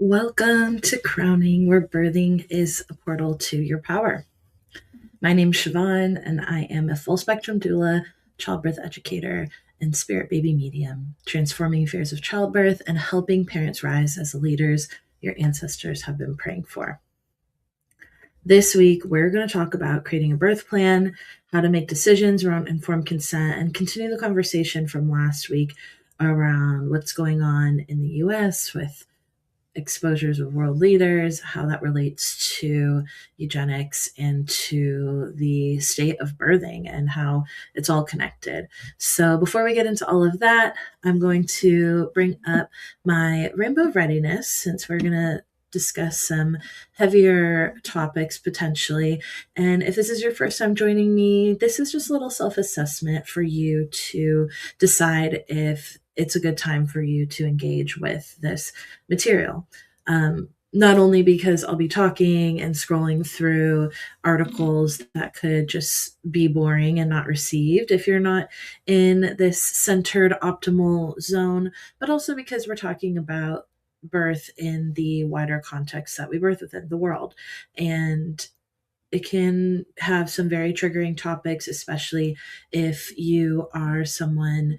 Welcome to Crowning, where birthing is a portal to your power. My name's Siobhan, and I am a full spectrum doula, childbirth educator, and spirit baby medium, transforming fears of childbirth and helping parents rise as the leaders your ancestors have been praying for. This week, we're going to talk about creating a birth plan, how to make decisions around informed consent, and continue the conversation from last week around what's going on in the US with exposures of world leaders, how that relates to eugenics and to the state of birthing and how it's all connected. So before we get into all of that, I'm going to bring up my rainbow of readiness, since we're going to discuss some heavier topics potentially. And if this is your first time joining me, this is just a little self-assessment for you to decide if it's a good time for you to engage with this material. Not only because I'll be talking and scrolling through articles that could just be boring and not received if you're not in this centered optimal zone, but also because we're talking about birth in the wider context that we birth within the world. And it can have some very triggering topics, especially if you are someone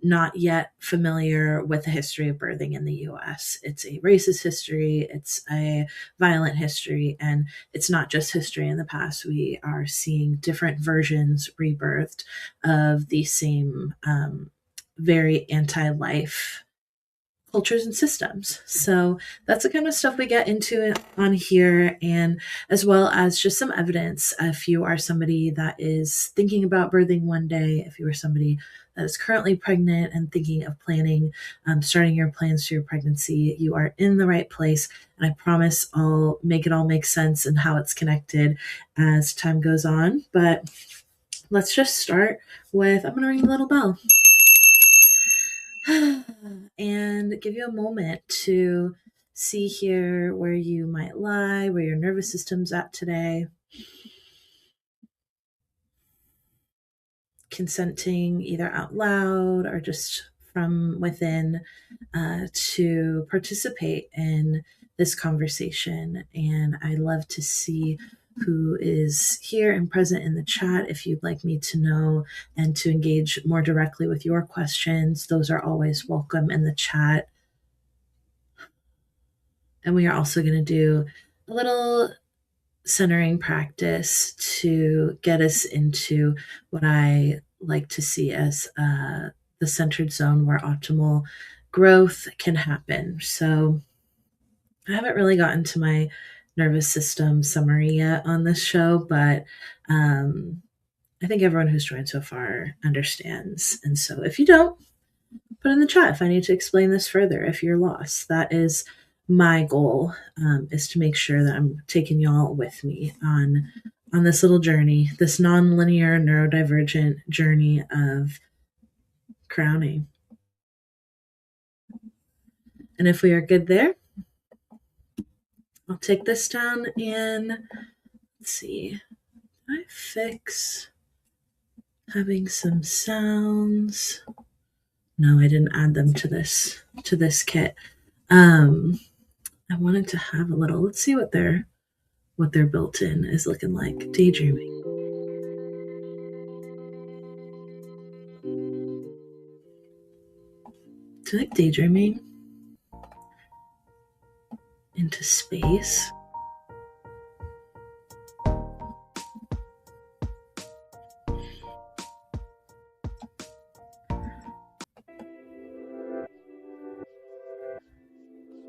not yet familiar with the history of birthing in the US. It's a racist history, it's a violent history, and it's not just history in the past. We are seeing different versions rebirthed of the same very anti-life cultures and systems. So that's the kind of stuff we get into on here, and as well as just some evidence. If you are somebody that is thinking about birthing one day, if you are somebody that is currently pregnant and thinking of planning, starting your plans for your pregnancy, you are in the right place. And I promise I'll make it all make sense and how it's connected as time goes on. But let's just start with, I'm going to ring a little bell and give you a moment to see here where you might lie, where your nervous system's at today. Consenting either out loud or just from within to participate in this conversation. And I love to see who is here and present in the chat. If you'd like me to know and to engage more directly with your questions, those are always welcome in the chat. And we are also going to do a little centering practice to get us into what I like to see as the centered zone where optimal growth can happen. So I haven't really gotten to my nervous system summary yet on this show, but I think everyone who's joined so far understands. And so if you don't, put in the chat if I need to explain this further, if you're lost. That is my goal, is to make sure that I'm taking y'all with me on this little journey, this non-linear neurodivergent journey of crowning. And if we are good there, I'll take this down and let's see. Did I fix having some sounds? No, I didn't add them to this kit. I wanted to have a little, let's see what their built-in is looking like. Daydreaming. Do you like daydreaming into space?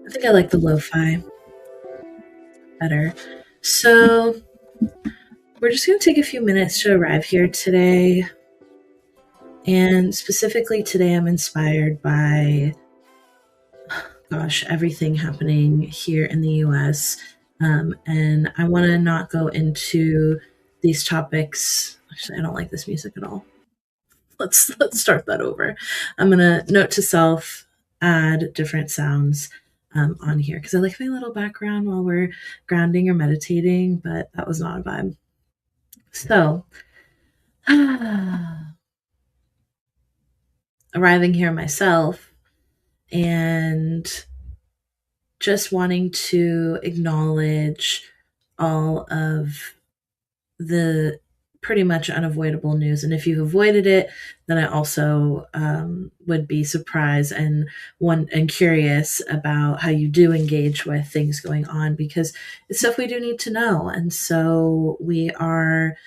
I think I like the lo-fi better. So we're just going to take a few minutes to arrive here today. And specifically today, I'm inspired by, everything happening here in the US. And I want to not go into these topics. Actually, I don't like this music at all. Let's start that over. I'm going to note to self, add different sounds on here, because I like my little background while we're grounding or meditating, but that was not a vibe. So arriving here myself and just wanting to acknowledge all of the pretty much unavoidable news. And if you've avoided it, then I also would be surprised and curious about how you do engage with things going on, because it's stuff we do need to know. And so we don't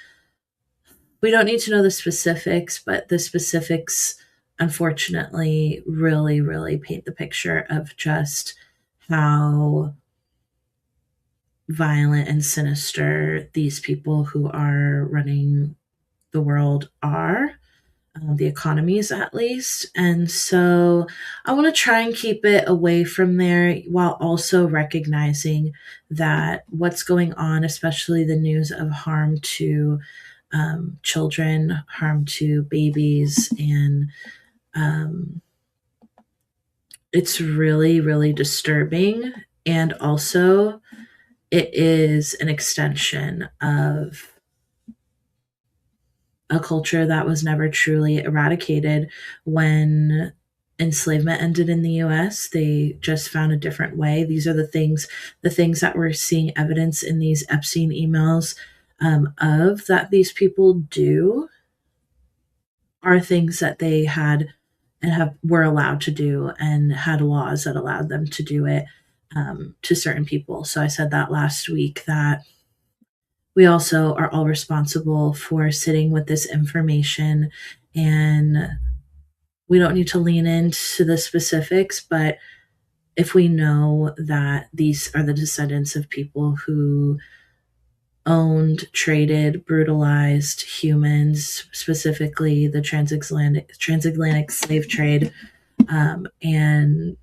need to know the specifics, but the specifics, unfortunately, really, really paint the picture of just how violent and sinister these people who are running the world are, the economies at least. And so I want to try and keep it away from there, while also recognizing that what's going on, especially the news of harm to children, harm to babies, and it's really, really disturbing. And also, it is an extension of a culture that was never truly eradicated. When enslavement ended in the US, they just found a different way. These are the things that we're seeing evidence in these Epstein emails of that these people do are things that they had and were allowed to do, and had laws that allowed them to do it to certain people. So I said that last week, that we also are all responsible for sitting with this information, and we don't need to lean into the specifics, but if we know that these are the descendants of people who owned, traded, brutalized humans, specifically the transatlantic slave trade, and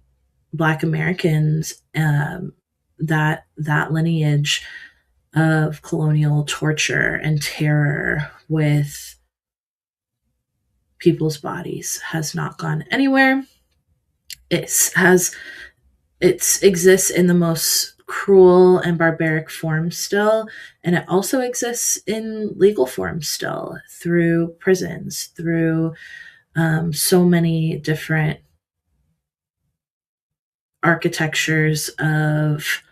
Black Americans, that lineage of colonial torture and terror with people's bodies has not gone anywhere. It exists in the most cruel and barbaric form still, and it also exists in legal form still, through prisons, through so many different architectures of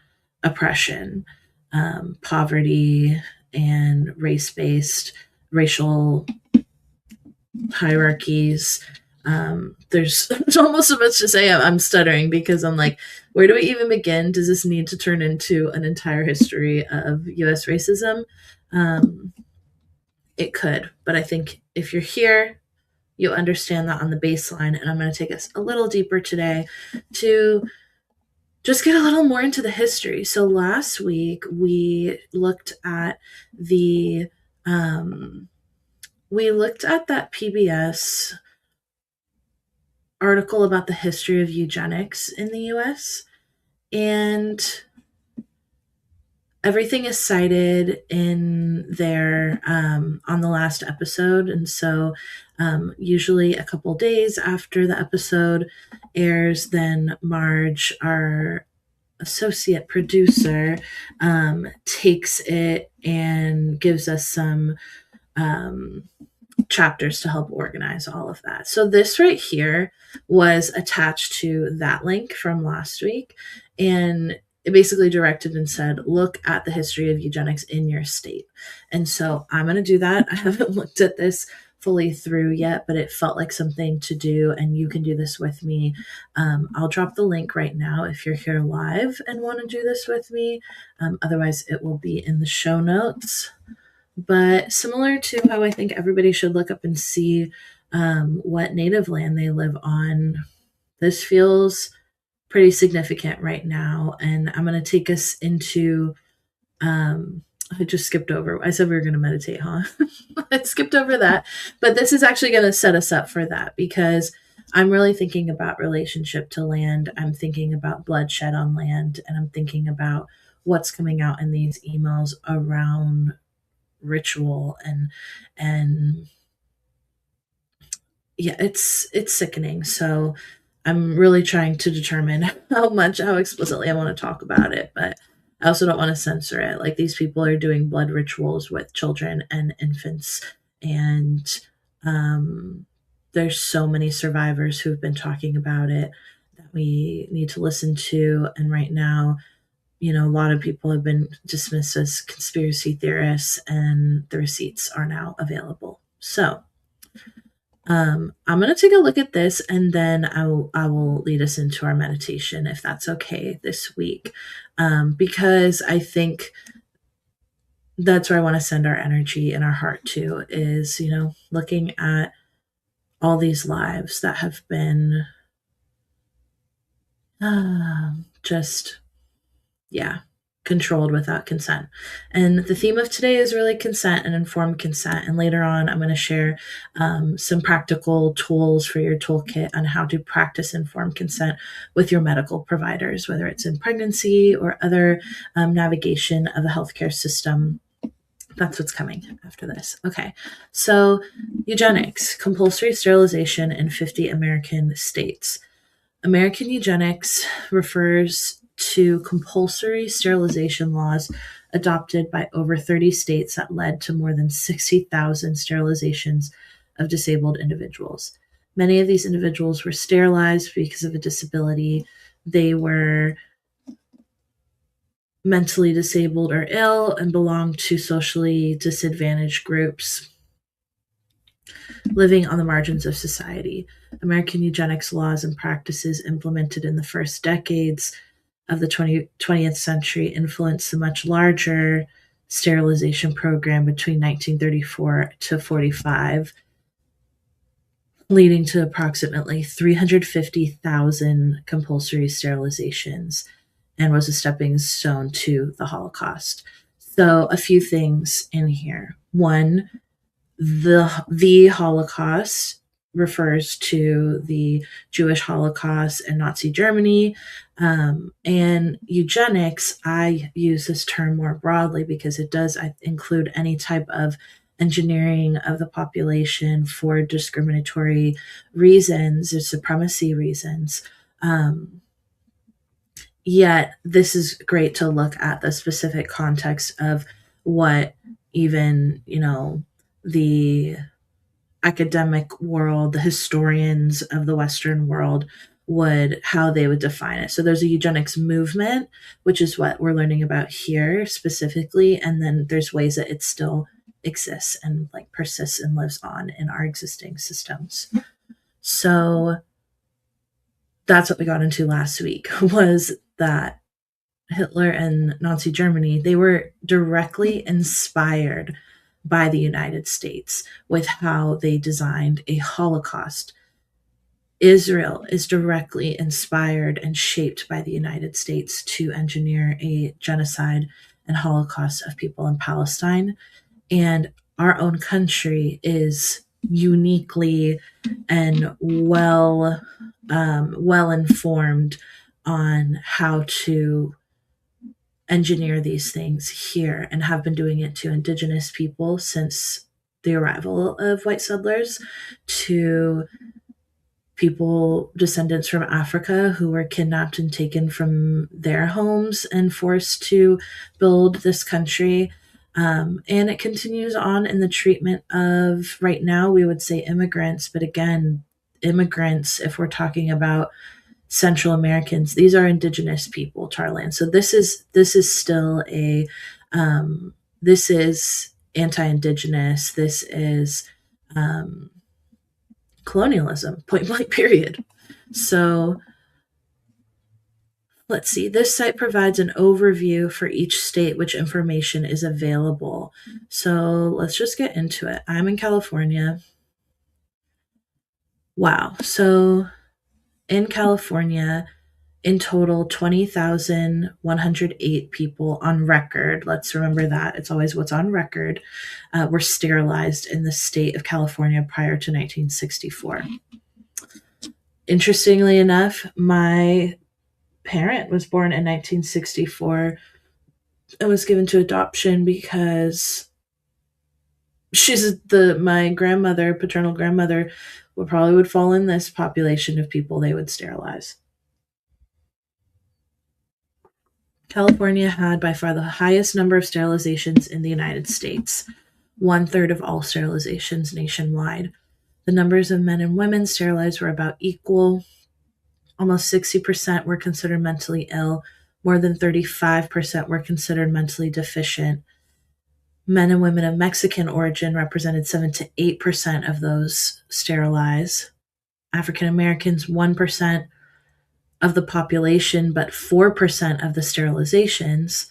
oppression, poverty, and racial hierarchies. There's almost so much to say. I'm stuttering because I'm like, where do we even begin? Does this need to turn into an entire history of US racism? It could, but I think if you're here, you understand that on the baseline. And I'm going to take us a little deeper today to just get a little more into the history. So last week we looked at that PBS article about the history of eugenics in the US, and everything is cited in there on the last episode. And so usually a couple days after the episode airs, then Marge, our associate producer, takes it and gives us some chapters to help organize all of that. So this right here was attached to that link from last week, and it basically directed and said, look at the history of eugenics in your state. And so I'm going to do that. I haven't looked at this fully through yet, but it felt like something to do, and you can do this with me. I'll drop the link right now if you're here live and want to do this with me. Otherwise, it will be in the show notes. But similar to how I think everybody should look up and see what native land they live on, this feels pretty significant right now. And I'm going to take us into, I just skipped over. I said we were going to meditate, huh? I skipped over that. But this is actually going to set us up for that, because I'm really thinking about relationship to land. I'm thinking about bloodshed on land, and I'm thinking about what's coming out in these emails around ritual and yeah, it's sickening. So I'm really trying to determine how explicitly I want to talk about it, but I also don't want to censor it. Like, these people are doing blood rituals with children and infants, and there's so many survivors who've been talking about it that we need to listen to. And right now, a lot of people have been dismissed as conspiracy theorists, and the receipts are now available. So I'm going to take a look at this, and then I will lead us into our meditation, if that's okay, this week, because I think that's where I want to send our energy and our heart to, is, looking at all these lives that have been just, controlled without consent. And the theme of today is really consent and informed consent. And later on, I'm going to share some practical tools for your toolkit on how to practice informed consent with your medical providers, whether it's in pregnancy or other navigation of the healthcare system. That's what's coming after this. Okay, so eugenics, compulsory sterilization in 50 American states. American eugenics refers to compulsory sterilization laws adopted by over 30 states that led to more than 60,000 sterilizations of disabled individuals. Many of these individuals were sterilized because of a disability. They were mentally disabled or ill and belonged to socially disadvantaged groups living on the margins of society. American eugenics laws and practices implemented in the first decades of the 20th century influenced the much larger sterilization program between 1934 to 45, leading to approximately 350,000 compulsory sterilizations, and was a stepping stone to the Holocaust. So a few things in here. One, the Holocaust refers to the Jewish Holocaust and Nazi Germany. And eugenics, I use this term more broadly because it does include any type of engineering of the population for discriminatory reasons or supremacy reasons. Yet this is great to look at the specific context of what even, the academic world, the historians of the Western world how they would define it. So there's a eugenics movement, which is what we're learning about here specifically. And then there's ways that it still exists and persists and lives on in our existing systems. So that's what we got into last week, was that Hitler and Nazi Germany, they were directly inspired by the United States with how they designed a Holocaust. Israel is directly inspired and shaped by the United States to engineer a genocide and Holocaust of people in Palestine. And our own country is uniquely and well informed on how to engineer these things here, and have been doing it to indigenous people since the arrival of white settlers, to people, descendants from Africa, who were kidnapped and taken from their homes and forced to build this country. And it continues on in the treatment of, right now, we would say immigrants, but again, immigrants, if we're talking about Central Americans, these are indigenous people to our land. So this is still this is anti-indigenous. This is colonialism, point blank, period. So let's see. This site provides an overview for each state, which information is available. So let's just get into it. I'm in California. Wow. So in California, in total, 20,108 people on record. Let's remember that. It's always what's on record. Were sterilized in the state of California prior to 1964. Interestingly enough, my parent was born in 1964 and was given to adoption because she's my grandmother, paternal grandmother, would fall in this population of people they would sterilize. California had by far the highest number of sterilizations in the United States, 1/3 of all sterilizations nationwide. The numbers of men and women sterilized were about equal. almost 60% were considered mentally ill. More than 35% were considered mentally deficient. Men and women of Mexican origin represented 7 to 8% of those sterilized. African Americans, 1% of the population, but 4% of the sterilizations.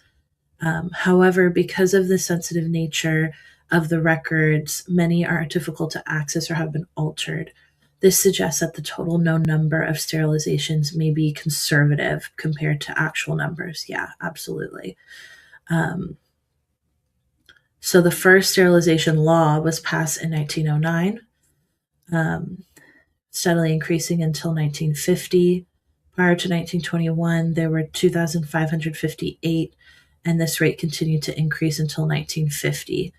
However, because of the sensitive nature of the records, many are difficult to access or have been altered. This suggests that the total known number of sterilizations may be conservative compared to actual numbers. Yeah, absolutely. So the first sterilization law was passed in 1909, steadily increasing until 1950. Prior to 1921, there were 2,558, and this rate continued to increase until 1950.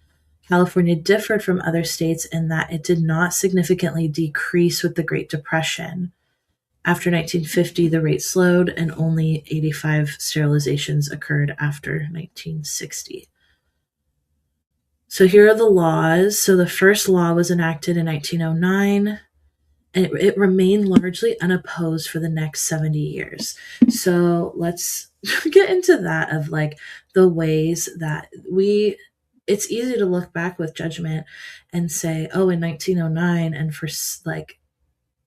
California differed from other states in that it did not significantly decrease with the Great Depression. After 1950, the rate slowed, and only 85 sterilizations occurred after 1960. So here are the laws. So the first law was enacted in 1909, and it remained largely unopposed for the next 70 years. So let's get into that, of like the ways that it's easy to look back with judgment and say, oh, in 1909, and for like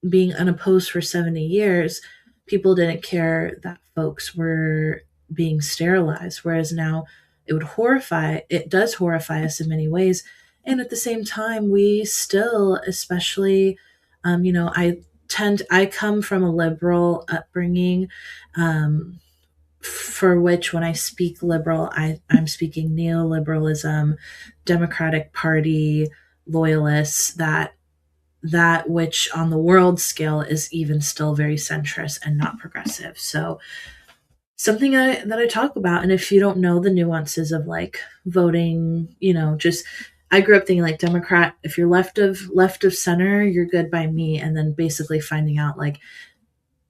being unopposed for 70 years, people didn't care that folks were being sterilized. Whereas now it does horrify us in many ways. And at the same time, we still, especially, I come from a liberal upbringing, for which when I speak liberal, I'm speaking neoliberalism, Democratic Party, loyalists, that which on the world scale is even still very centrist and not progressive. So something that I talk about, and if you don't know the nuances of like voting, just I grew up thinking like Democrat, if you're left of center, you're good by me. And then basically finding out like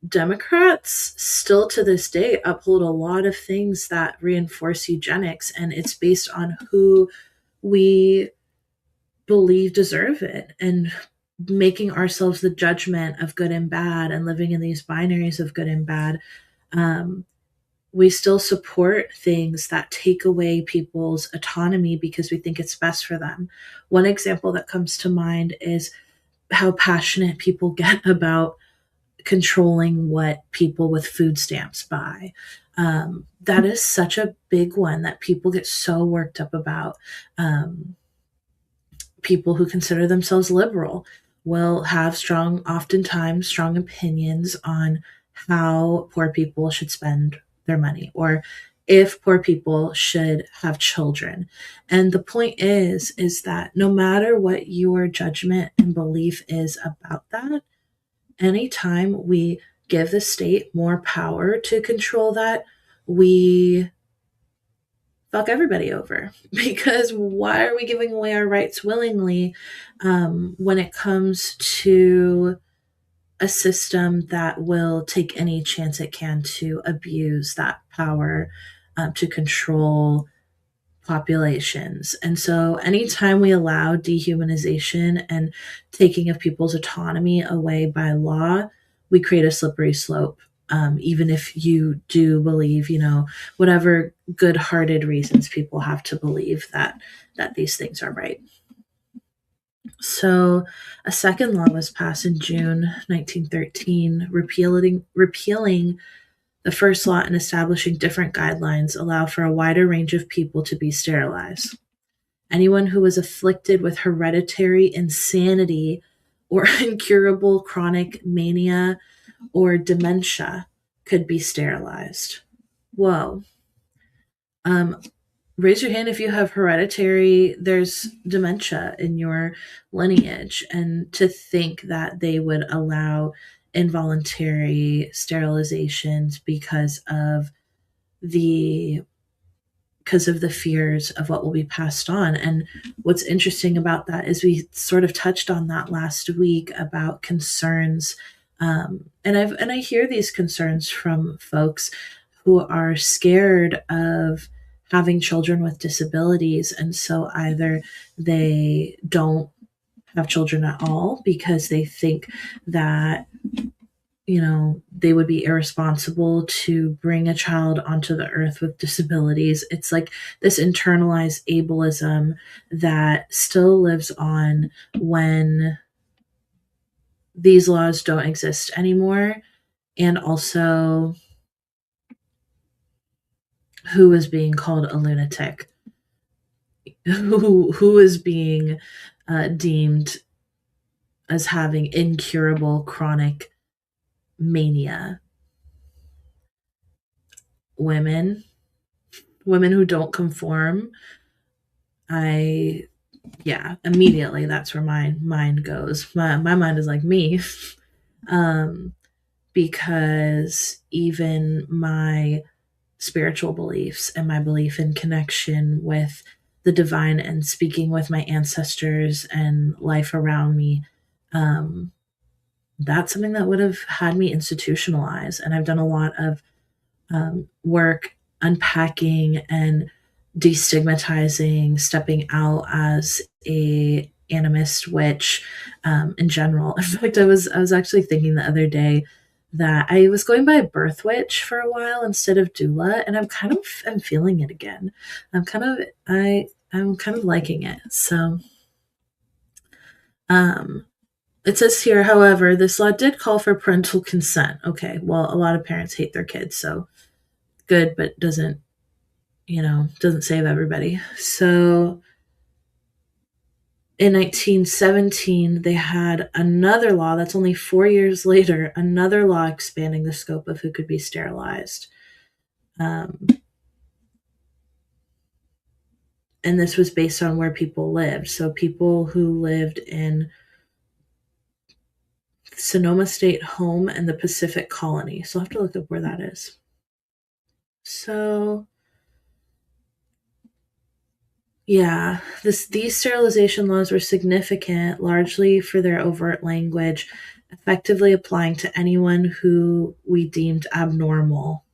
Democrats still to this day uphold a lot of things that reinforce eugenics, and it's based on who we believe deserve it, and making ourselves the judgment of good and bad, and living in these binaries of good and bad. We still support things that take away people's autonomy because we think it's best for them. One example that comes to mind is how passionate people get about controlling what people with food stamps buy. That is such a big one that people get so worked up about. People who consider themselves liberal will have oftentimes strong opinions on how poor people should spend their money, or if poor people should have children. And the point is that no matter what your judgment and belief is about that, anytime we give the state more power to control that, we fuck everybody over. Because why are we giving away our rights willingly when it comes to a system that will take any chance it can to abuse that power to control populations? And so anytime we allow dehumanization and taking of people's autonomy away by law, we create a slippery slope. Even if you do believe, whatever good-hearted reasons people have to believe that these things are right. So a second law was passed in June 1913, repealing the first law and establishing different guidelines allow for a wider range of people to be sterilized. Anyone who was afflicted with hereditary insanity or incurable chronic mania or dementia could be sterilized. Whoa. Raise your hand if you have there's dementia in your lineage, and to think that they would allow involuntary sterilizations because of the fears of what will be passed on. And what's interesting about that is we sort of touched on that last week about concerns. And I hear these concerns from folks who are scared of having children with disabilities. And so either they don't have children at all because they think that they would be irresponsible to bring a child onto the earth with disabilities. It's like this internalized ableism that still lives on when these laws don't exist anymore. And also, who is being called a lunatic? Who is being deemed as having incurable chronic mania? Women who don't conform. Immediately that's where my mind goes. My mind is like me. Because even my spiritual beliefs and my belief in connection with the divine and speaking with my ancestors and life around me, that's something that would have had me institutionalized. And I've done a lot of work unpacking and destigmatizing stepping out as a animist witch in general. In fact, I was actually thinking the other day that I was going by birth witch for a while instead of doula, and I'm feeling it again. I'm kind of liking it. So it says here, however, this law did call for parental consent. Okay, well, a lot of parents hate their kids, so good, but doesn't save everybody. So in 1917, they had another law that's only 4 years later, another law expanding the scope of who could be sterilized. And this was based on where people lived. So people who lived in Sonoma State Home and the Pacific Colony. So I'll have to look up where that is. So yeah, these sterilization laws were significant, largely for their overt language, effectively applying to anyone who we deemed abnormal,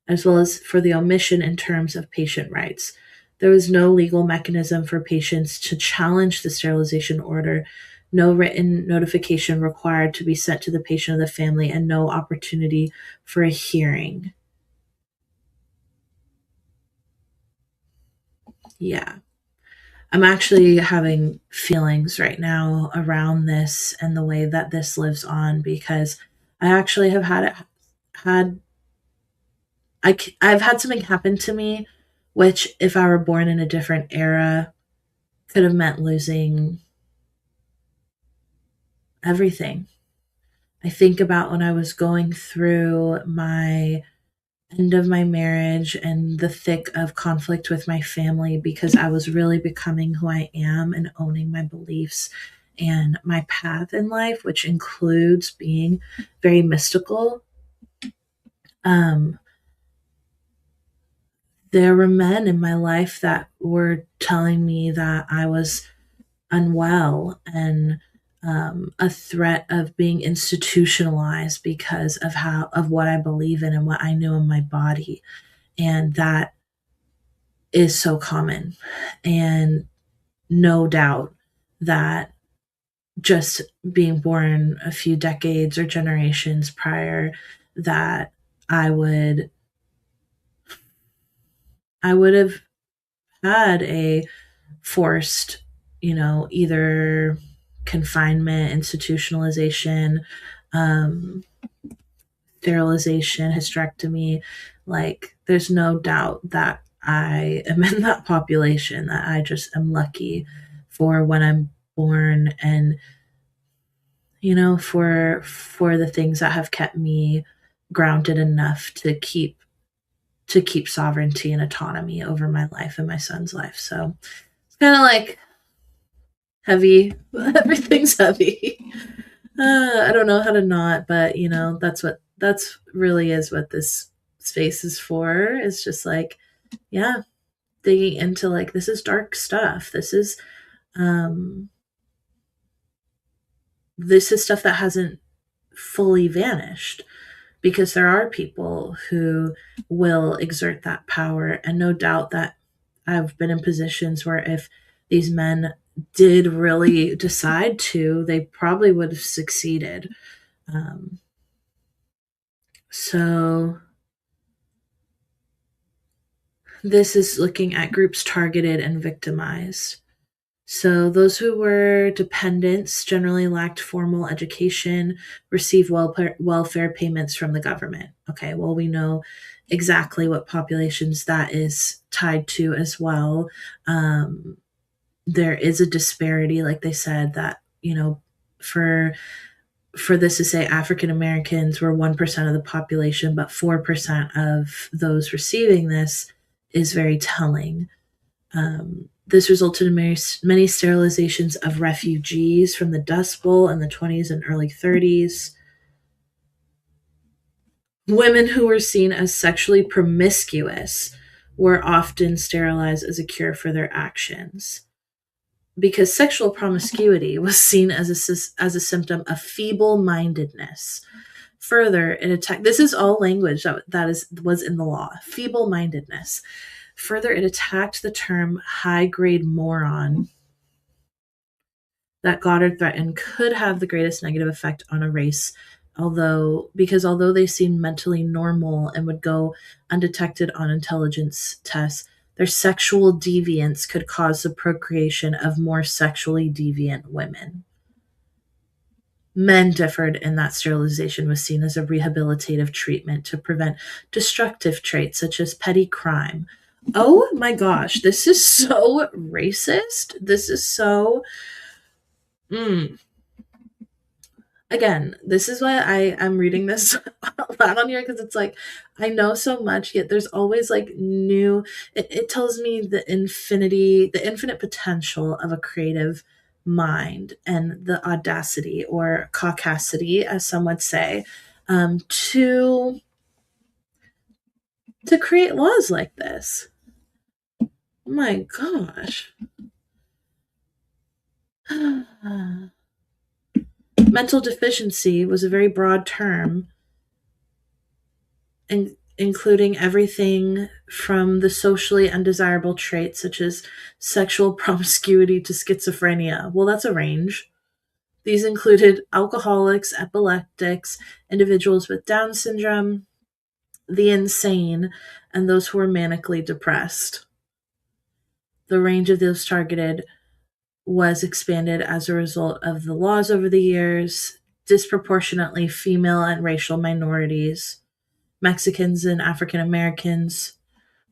as well as for the omission in terms of patient rights. There was no legal mechanism for patients to challenge the sterilization order, no written notification required to be sent to the patient or the family, and no opportunity for a hearing. Yeah. I'm actually having feelings right now around this and the way that this lives on, because I actually have had I've had something happen to me, which if I were born in a different era could have meant losing everything. I think about when I was going through my end of my marriage and the thick of conflict with my family, because I was really becoming who I am and owning my beliefs and my path in life, which includes being very mystical. There were men in my life that were telling me that I was unwell and a threat of being institutionalized because of what I believe in and what I knew in my body. And that is so common. And no doubt that just being born a few decades or generations prior, that I would have had a forced, either confinement, institutionalization, um, sterilization, hysterectomy. Like, there's no doubt that I am in that population, that I just am lucky for when I'm born, and for the things that have kept me grounded enough to keep sovereignty and autonomy over my life and my son's life. So it's kind of like heavy. Everything's heavy. I don't know how to not, but that's really is what this space is for. It's just like, yeah, digging into like, this is dark stuff. Um this is stuff that hasn't fully vanished, because there are people who will exert that power. And no doubt that I've been in positions where if these men did really decide to, they probably would have succeeded. Um, So this is looking at groups targeted and victimized. So those who were dependents generally lacked formal education, received welfare payments from the government. Okay, well, we know exactly what populations that is tied to as well. There is a disparity, like they said, that, for this to say African Americans were 1% of the population, but 4% of those receiving this is very telling. This resulted in many sterilizations of refugees from the Dust Bowl in the 20s and early 30s. Women who were seen as sexually promiscuous were often sterilized as a cure for their actions, because sexual promiscuity was seen as a symptom of feeble-mindedness. Further, it attacked. This is all language that was in the law. Feeble-mindedness. Further, it attacked the term high-grade moron that Goddard threatened could have the greatest negative effect on a race, although they seemed mentally normal and would go undetected on intelligence tests, their sexual deviance could cause the procreation of more sexually deviant women. Men differed in that sterilization was seen as a rehabilitative treatment to prevent destructive traits such as petty crime. Oh my gosh, this is so racist. This is so. Again, this is why I'm reading this out loud on here, because it's like I know so much, yet there's always like new. It tells me the infinite potential of a creative mind and the audacity or caucasity, as some would say, to create laws like this. My gosh. Mental deficiency was a very broad term, including everything from the socially undesirable traits such as sexual promiscuity to schizophrenia. Well, that's a range. These included alcoholics, epileptics, individuals with Down syndrome, the insane, and those who were manically depressed. The range of those targeted was expanded as a result of the laws over the years, disproportionately female and racial minorities. Mexicans and African Americans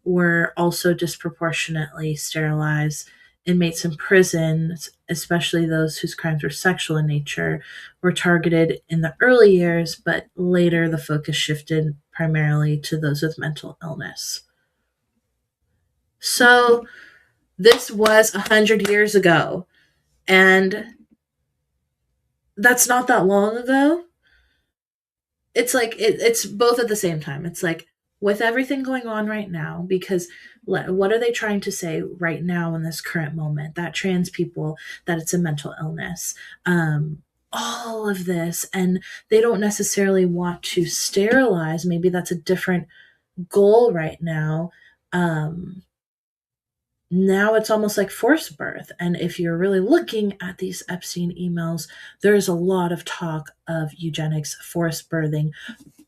were also disproportionately sterilized. Inmates in prisons, especially those whose crimes were sexual in nature, were targeted in the early years, but later the focus shifted primarily to those with mental illness. So this was 100 years ago, and that's not that long ago. It's like it's both at the same time. It's like with everything going on right now, because what are they trying to say right now in this current moment? That trans people, that it's a mental illness, all of this, and they don't necessarily want to sterilize. Maybe that's a different goal right now. Now it's almost like forced birth. And if you're really looking at these Epstein emails, there's a lot of talk of eugenics, forced birthing,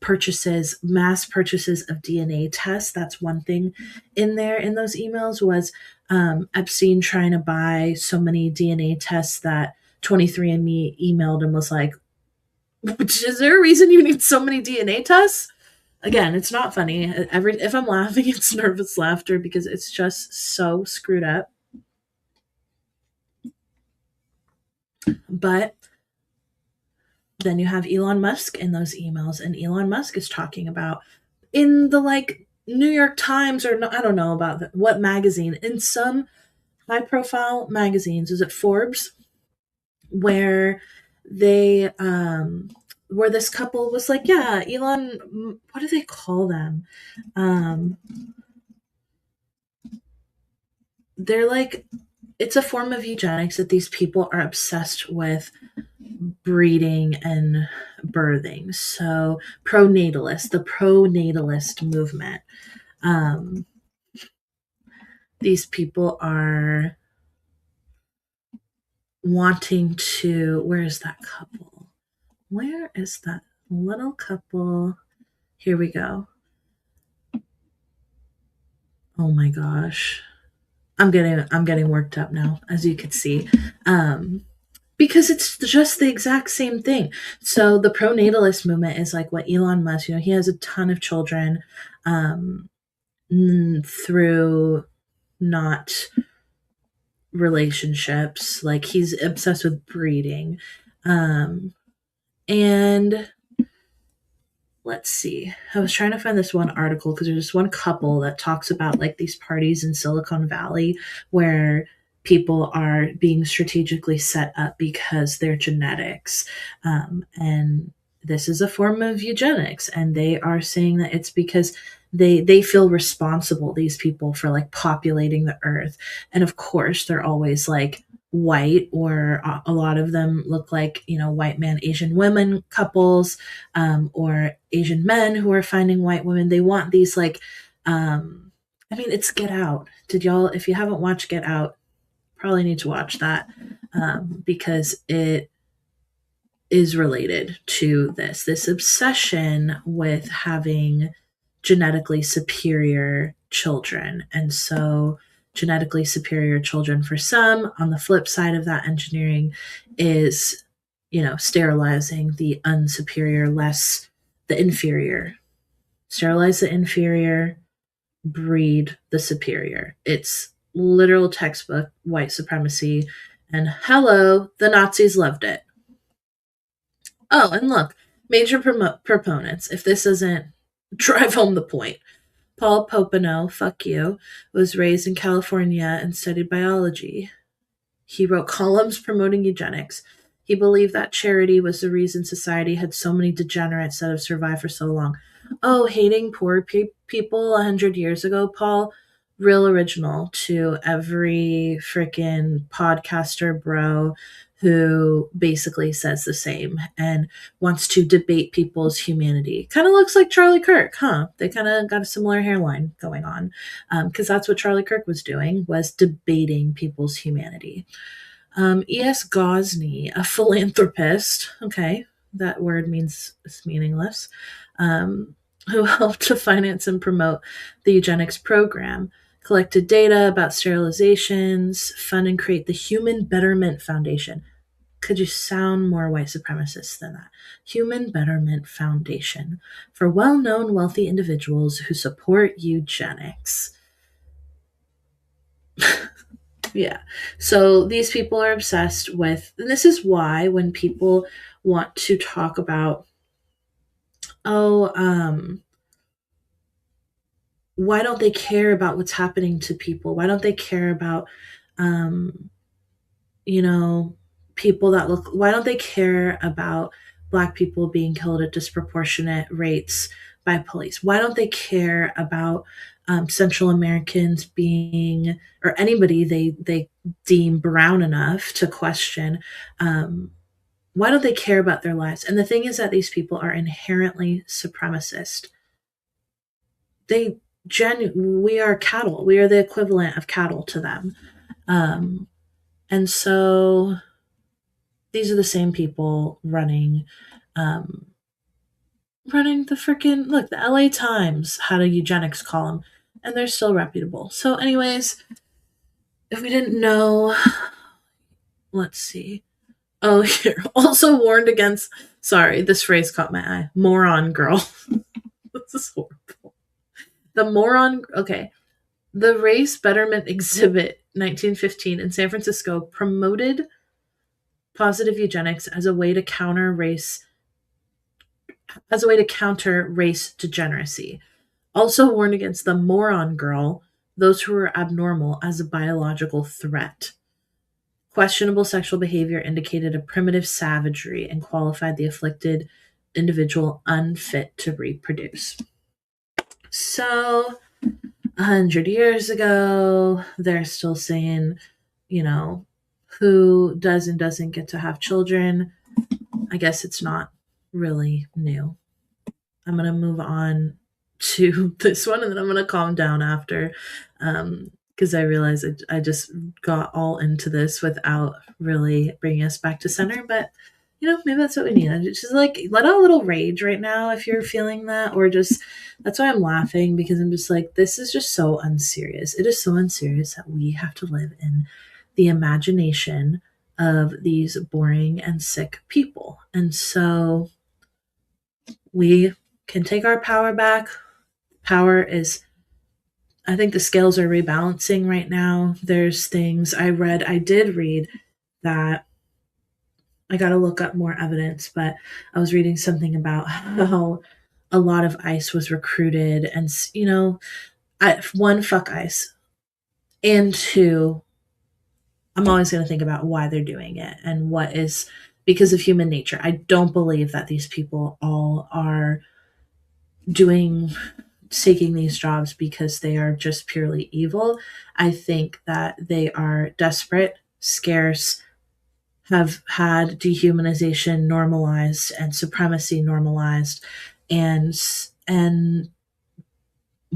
purchases, mass purchases of DNA tests. That's one thing in there in those emails was Epstein trying to buy so many DNA tests that 23andMe emailed and was like, is there a reason you need so many DNA tests? Again, it's not funny. If I'm laughing, it's nervous laughter because it's just so screwed up. But then you have Elon Musk in those emails, and Elon Musk is talking about in the like New York Times, or no, I don't know about what magazine, in some high profile magazines, is it Forbes, where they where this couple was like, yeah, Elon, what do they call them? They're like, it's a form of eugenics that these people are obsessed with breeding and birthing. So the pronatalist movement. These people are wanting to, where is that couple? Where is that little couple? Here we go. Oh my gosh. I'm getting worked up now, as you could see. Because it's just the exact same thing. So the pronatalist movement is like what Elon Musk, he has a ton of children through not relationships. Like he's obsessed with breeding. And let's see. I was trying to find this one article because there's this one couple that talks about like these parties in Silicon Valley where people are being strategically set up because their genetics. And this is a form of eugenics. And they are saying that it's because they feel responsible, these people, for like populating the earth. And of course, they're always like white, or a lot of them look like, white man, Asian women couples, or Asian men who are finding white women. They want these like, it's Get Out. If you haven't watched Get Out, probably need to watch that because it is related to this obsession with having genetically superior children. And so genetically superior children for some, on the flip side of that engineering, is, sterilizing the unsuperior, the inferior. Sterilize the inferior, breed the superior. It's literal textbook white supremacy. And hello, the Nazis loved it. Oh, and look, major proponents, if this doesn't drive home the point. Paul Popenoe, fuck you, was raised in California and studied biology. He wrote columns promoting eugenics. He believed that charity was the reason society had so many degenerates that have survived for so long. Oh, hating poor people 100 years ago, Paul? Real original to every freaking podcaster bro who basically says the same and wants to debate people's humanity. Kind of looks like Charlie Kirk, huh? They kind of got a similar hairline going on, because that's what Charlie Kirk was doing, was debating people's humanity. E.S. Gosney, a philanthropist, okay, that word means it's meaningless, who helped to finance and promote the eugenics program, collected data about sterilizations, fund and create the Human Betterment Foundation. Could you sound more white supremacist than that? Human Betterment Foundation for well-known wealthy individuals who support eugenics. Yeah. So these people are obsessed with, and this is why when people want to talk about, why don't they care about what's happening to people? Why don't they care about, people that look, why don't they care about Black people being killed at disproportionate rates by police? Why don't they care about Central Americans being, or anybody they deem brown enough to question? Why don't they care about their lives? And the thing is that these people are inherently supremacist. We are cattle. We are the equivalent of cattle to them. And so these are the same people running the freaking, look, the LA Times had a eugenics column, and they're still reputable. So anyways, if we didn't know, let's see. Oh, here, also warned against, sorry, this phrase caught my eye, moron girl. This is horrible. The moron, okay. The Race Betterment Exhibit 1915 in San Francisco promoted positive eugenics as a way to counter race degeneracy. Also warned against the moron girl, those who were abnormal, as a biological threat. Questionable sexual behavior indicated a primitive savagery and qualified the afflicted individual unfit to reproduce. So 100 years ago, they're still saying, who does and doesn't get to have children. I guess it's not really new. I'm going to move on to this one, and then I'm going to calm down after, because I realize I just got all into this without really bringing us back to center. But, maybe that's what we need. Just like let out a little rage right now if you're feeling that, or just that's why I'm laughing, because I'm just like, this is just so unserious. It is so unserious that we have to live in the imagination of these boring and sick people. And so we can take our power back. Power is, I think the scales are rebalancing right now. There's things I did read that I got to look up more evidence, but I was reading something about how a lot of ICE was recruited, and one, fuck ICE, and two, I'm always going to think about why they're doing it and what is because of human nature. I don't believe that these people all are doing taking these jobs because they are just purely evil. I think that they are desperate, scarce, have had dehumanization normalized and supremacy normalized, and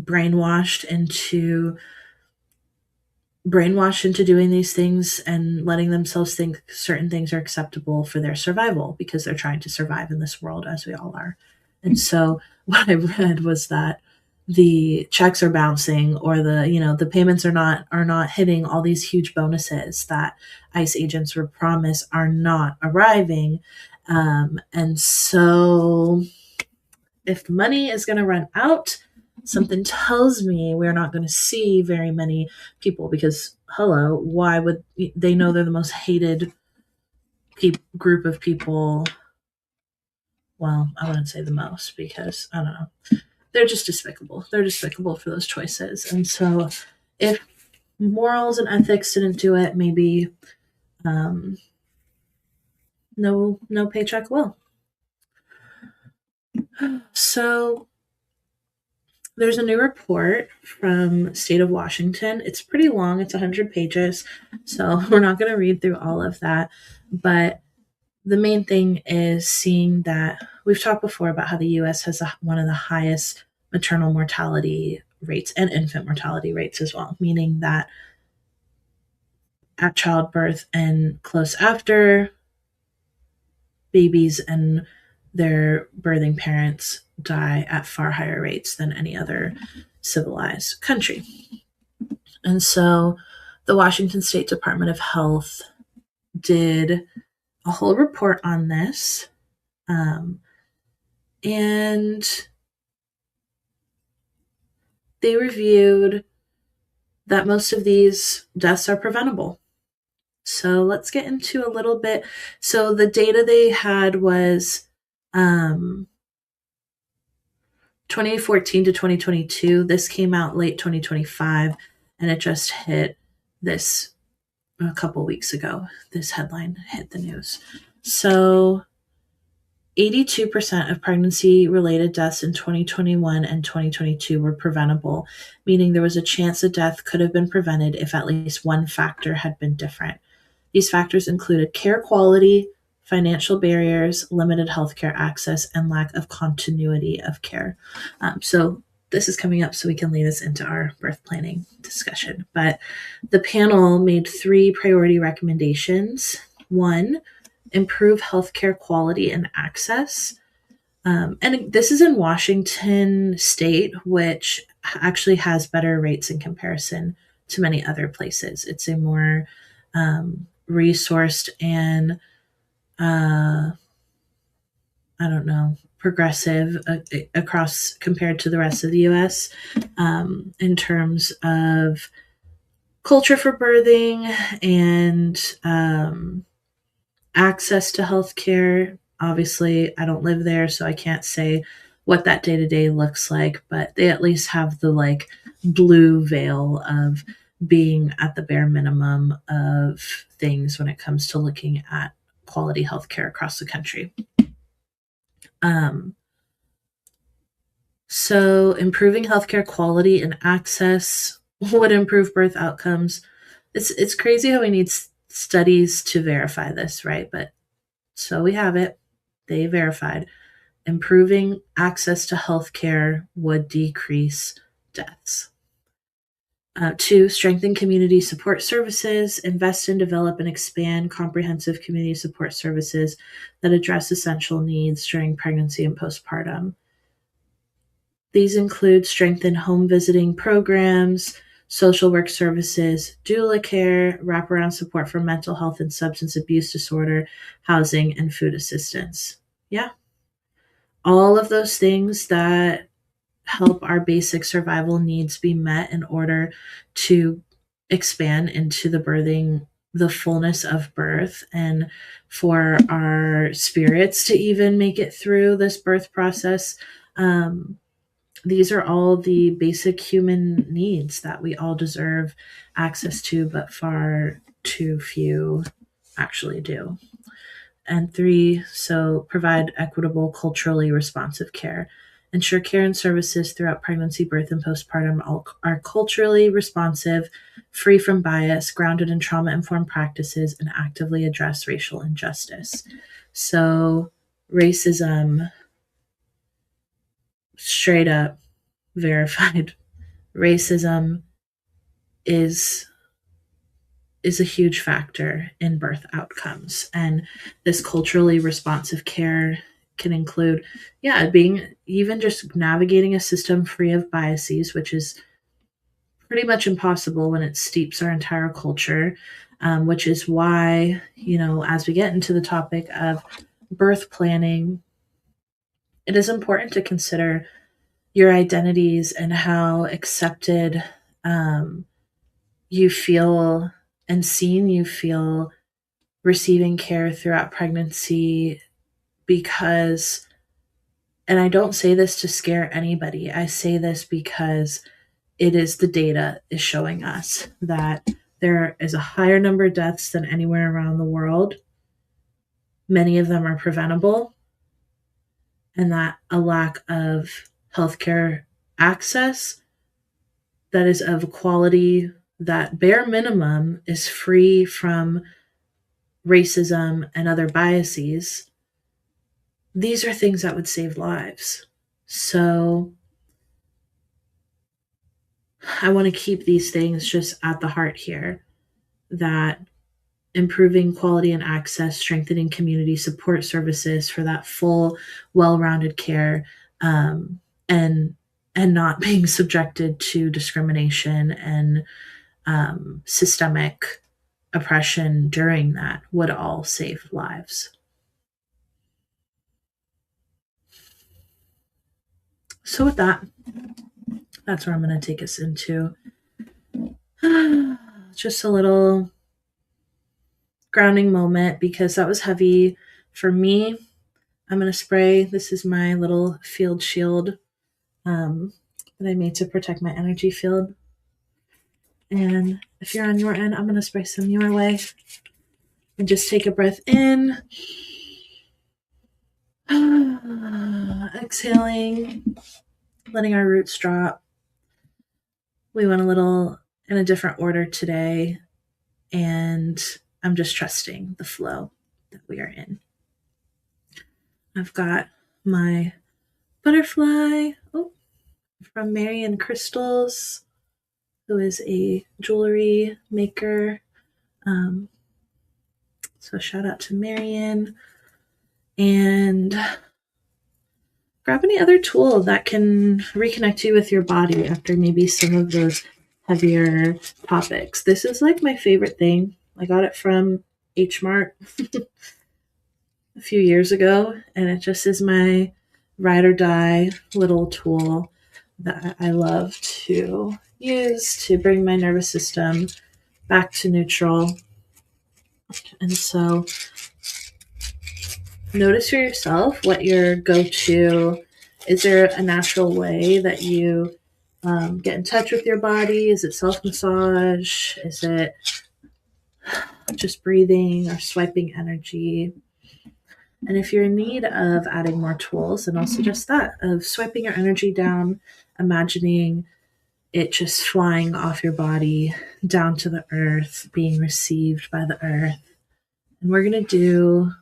brainwashed into doing these things and letting themselves think certain things are acceptable for their survival because they're trying to survive in this world, as we all are. And so what I read was that the checks are bouncing, or the payments are not hitting. All these huge bonuses that ICE agents were promised are not arriving. And so if the money is going to run out, something tells me we're not going to see very many people, because hello, why would they know they're the most hated group of people? Well, I wouldn't say the most, because I don't know. They're just despicable. They're despicable for those choices. And so if morals and ethics didn't do it, maybe no paycheck will. So there's a new report from state of Washington. It's pretty long. It's 100 pages. So we're not going to read through all of that. But the main thing is seeing that we've talked before about how the U.S. has one of the highest maternal mortality rates and infant mortality rates as well, meaning that at childbirth and close after, babies and their birthing parents die at far higher rates than any other civilized country. And so the Washington State Department of Health did a whole report on this. And they reviewed that most of these deaths are preventable. So let's get into a little bit. So the data they had was 2014 to 2022. This came out late 2025, and it just hit this a couple weeks ago. This headline hit the news. So 82% of pregnancy-related deaths in 2021 and 2022 were preventable, meaning there was a chance a death could have been prevented if at least one factor had been different. These factors included care quality, financial barriers, limited healthcare access, and lack of continuity of care. So this is coming up, so we can lead us into our birth planning discussion. But the panel made 3 priority recommendations. 1, improve healthcare quality and access. And this is in Washington State, which actually has better rates in comparison to many other places. It's a more resourced and progressive across compared to the rest of the U.S. In terms of culture for birthing and access to healthcare. Obviously, I don't live there, so I can't say what that day-to-day looks like, but they at least have the blue veil of being at the bare minimum of things when it comes to looking at quality healthcare across the country. So improving healthcare quality and access would improve birth outcomes. It's crazy how we need studies to verify this, right? But so we have it. They verified. Improving access to healthcare would decrease deaths. 2, strengthen community support services, invest in, develop, and expand comprehensive community support services that address essential needs during pregnancy and postpartum. These include strengthen home visiting programs, social work services, doula care, wraparound support for mental health and substance abuse disorder, housing, and food assistance. Yeah. All of those things that help our basic survival needs be met in order to expand into the fullness of birth, and for our spirits to even make it through this birth process. These are all the basic human needs that we all deserve access to, but far too few actually do. And 3, so provide equitable, culturally responsive care. Ensure care and services throughout pregnancy, birth, and postpartum are culturally responsive, free from bias, grounded in trauma-informed practices, and actively address racial injustice. So racism, straight up verified, racism is a huge factor in birth outcomes. And this culturally responsive care can include, being even just navigating a system free of biases, which is pretty much impossible when it steeps our entire culture, which is why, as we get into the topic of birth planning, it is important to consider your identities and how accepted you feel and seen you feel receiving care throughout pregnancy, because, and I don't say this to scare anybody, I say this because it is the data is showing us that there is a higher number of deaths than anywhere around the world. Many of them are preventable, and that a lack of healthcare access that is of quality, that bare minimum is free from racism and other biases, these are things that would save lives. So I want to keep these things just at the heart here, that improving quality and access, strengthening community support services for that full, well-rounded care, and not being subjected to discrimination and systemic oppression during that would all save lives. So with that, that's where I'm going to take us into just a little grounding moment, because that was heavy for me. I'm going to spray. This is my little field shield that I made to protect my energy field. And if you're on your end, I'm going to spray some your way. And just take a breath in. Exhaling, letting our roots drop. We went a little in a different order today, and I'm just trusting the flow that we are in. I've got my butterfly from Marian Crystals, who is a jewelry maker. So shout out to Marian. And grab any other tool that can reconnect you with your body after maybe some of those heavier topics. This is like my favorite thing. I got it from H Mart a few years ago, and it just is my ride or die little tool that I love to use to bring my nervous system back to neutral. And so notice for yourself what your go-to is. There a natural way that you get in touch with your body? Is it self-massage? Is it just breathing or swiping energy? And if you're in need of adding more tools, then I'll suggest that, of swiping your energy down, imagining it just flying off your body down to the earth, being received by the earth. And we're going to do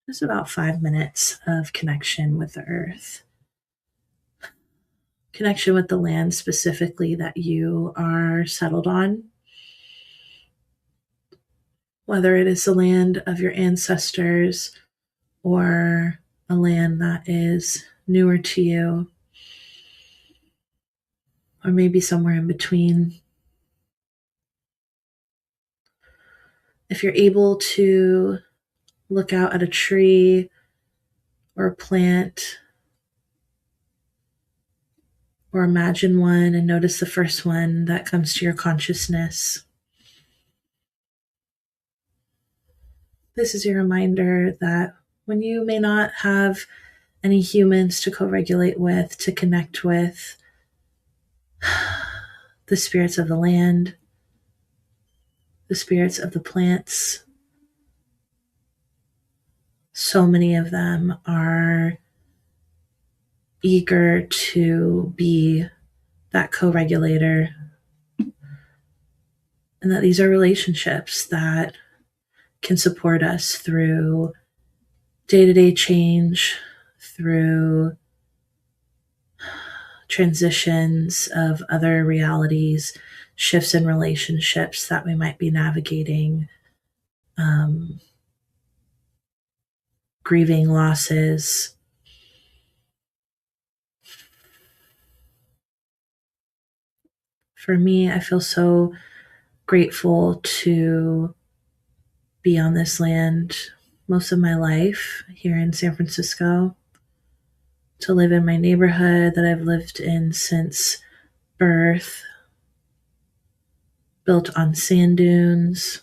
just about 5 minutes of connection with the earth. connection with the land specifically that you are settled on, whether it is the land of your ancestors or a land that is newer to you, or maybe somewhere in between. If you're able to look out at a tree or a plant, or imagine one and notice the first one that comes to your consciousness, this is your reminder that when you may not have any humans to co-regulate with, to connect with, the spirits of the land, the spirits of the plants, so many of them are eager to be that co-regulator, and that these are relationships that can support us through day-to-day change, through transitions of other realities, shifts in relationships that we might be navigating, grieving losses. For me, I feel so grateful to be on this land most of my life here in San Francisco, to live in my neighborhood that I've lived in since birth, built on sand dunes.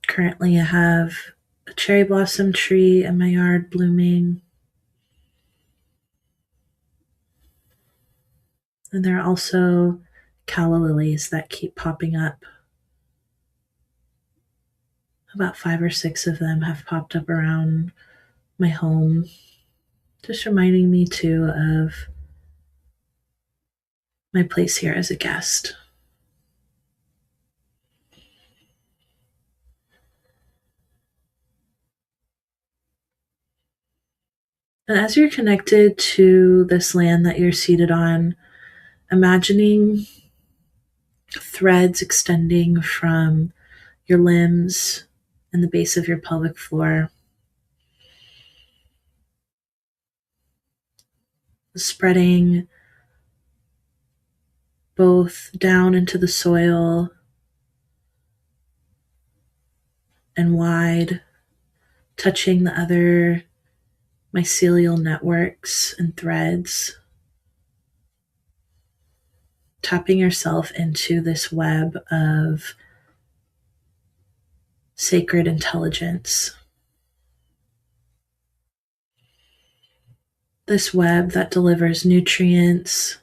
Currently, I have a cherry blossom tree in my yard blooming. And there are also calla lilies that keep popping up. About 5 or 6 of them have popped up around my home, just reminding me too of my place here as a guest. And as you're connected to this land that you're seated on, imagining threads extending from your limbs and the base of your pelvic floor, spreading both down into the soil and wide, touching the other mycelial networks and threads, tapping yourself into this web of sacred intelligence. This web that delivers nutrients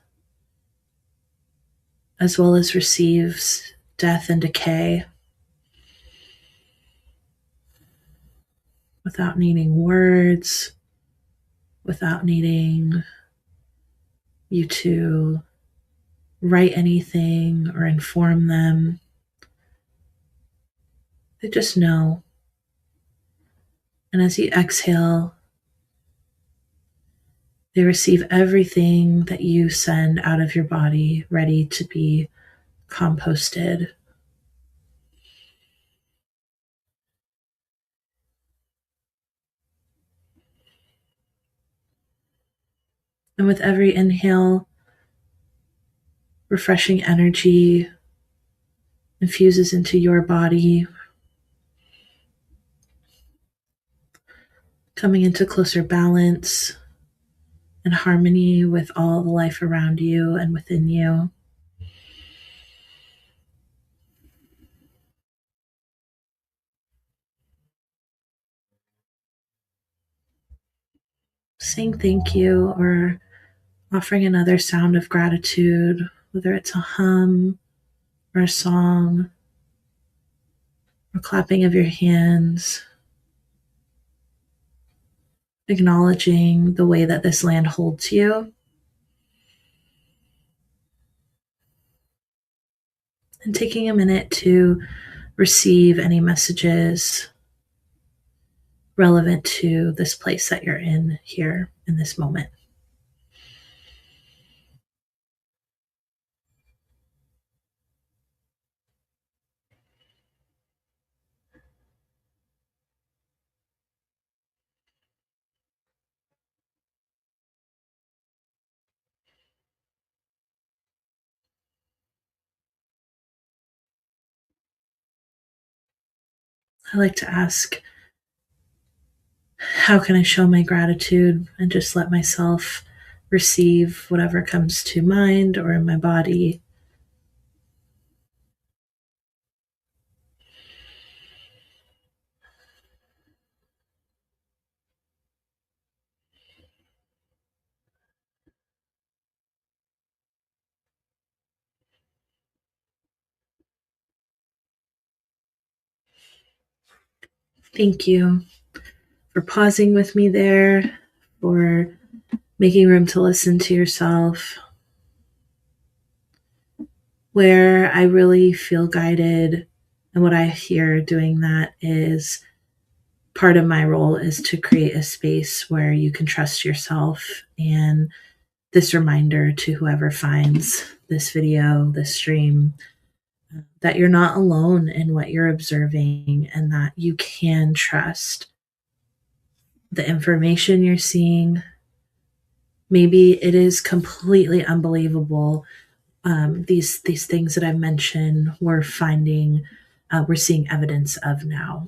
as well as receives death and decay without needing words, without needing you to write anything or inform them. They just know. And as you exhale, they receive everything that you send out of your body, ready to be composted. And with every inhale, refreshing energy infuses into your body, coming into closer balance and harmony with all the life around you and within you. Saying thank you or offering another sound of gratitude, whether it's a hum or a song or clapping of your hands, acknowledging the way that this land holds you, and taking a minute to receive any messages relevant to this place that you're in here in this moment. I like to ask, how can I show my gratitude and just let myself receive whatever comes to mind or in my body? Thank you for pausing with me there, for making room to listen to yourself. Where I really feel guided and what I hear doing that is part of my role is to create a space where you can trust yourself, and this reminder to whoever finds this video, this stream, that you're not alone in what you're observing and that you can trust the information you're seeing. Maybe it is completely unbelievable. These things that I've mentioned, we're seeing evidence of now.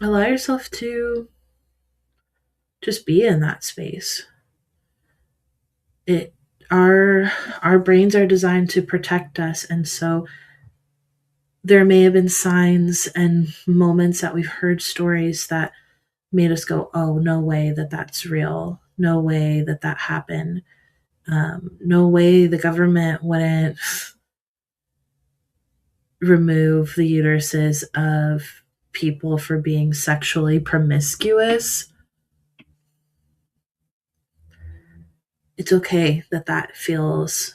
Allow yourself to just be in that space. It our brains are designed to protect us, and so there may have been signs and moments that we've heard stories that made us go, oh, no way that that's real, no way that that happened, no way the government wouldn't remove the uteruses of people for being sexually promiscuous. It's okay that that feels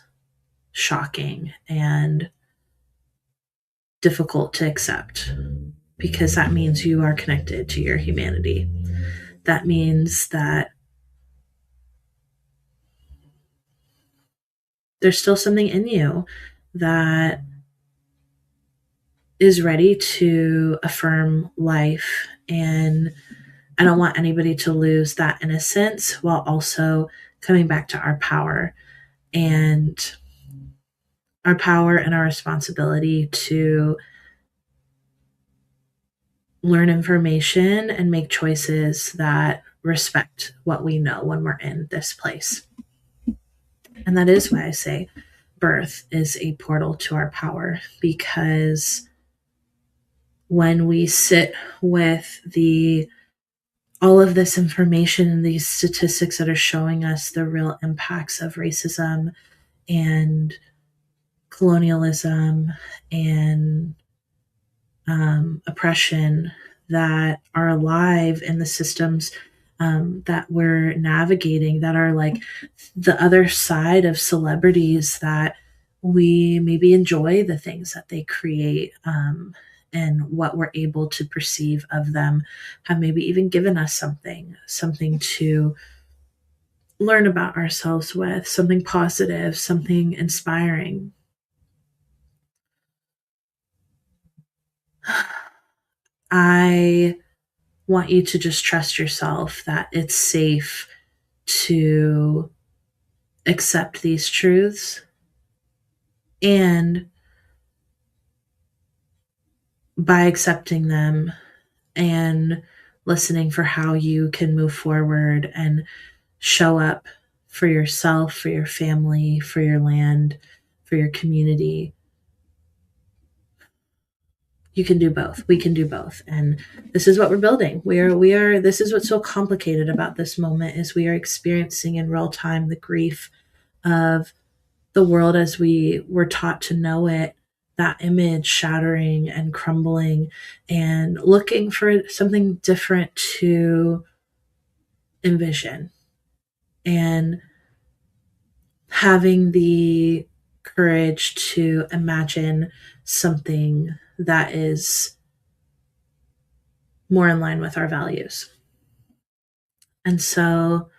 shocking and difficult to accept, because that means you are connected to your humanity. That means that there's still something in you that is ready to affirm life. And I don't want anybody to lose that innocence while also coming back to our power and our responsibility to learn information and make choices that respect what we know when we're in this place. And that is why I say birth is a portal to our power, because when we sit with all of this information and these statistics that are showing us the real impacts of racism and colonialism and oppression that are alive in the systems that we're navigating, that are like the other side of celebrities, that we maybe enjoy the things that they create, and what we're able to perceive of them have maybe even given us something to learn about ourselves with, something positive, something inspiring. I want you to just trust yourself that it's safe to accept these truths, and by accepting them and listening for how you can move forward and show up for yourself, for your family, for your land, for your community, you can do both. We can do both. And this is what we're building. This is what's so complicated about this moment, is we are experiencing in real time the grief of the world as we were taught to know it, that image shattering and crumbling, and looking for something different to envision, and having the courage to imagine something that is more in line with our values. And so,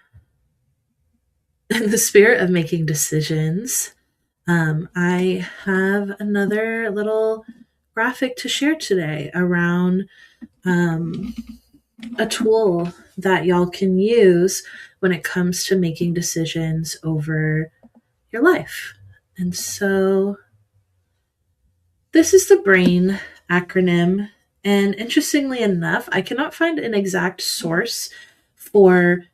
in the spirit of making decisions, I have another little graphic to share today around a tool that y'all can use when it comes to making decisions over your life. And so this is the BRAIN acronym. And interestingly enough, I cannot find an exact source for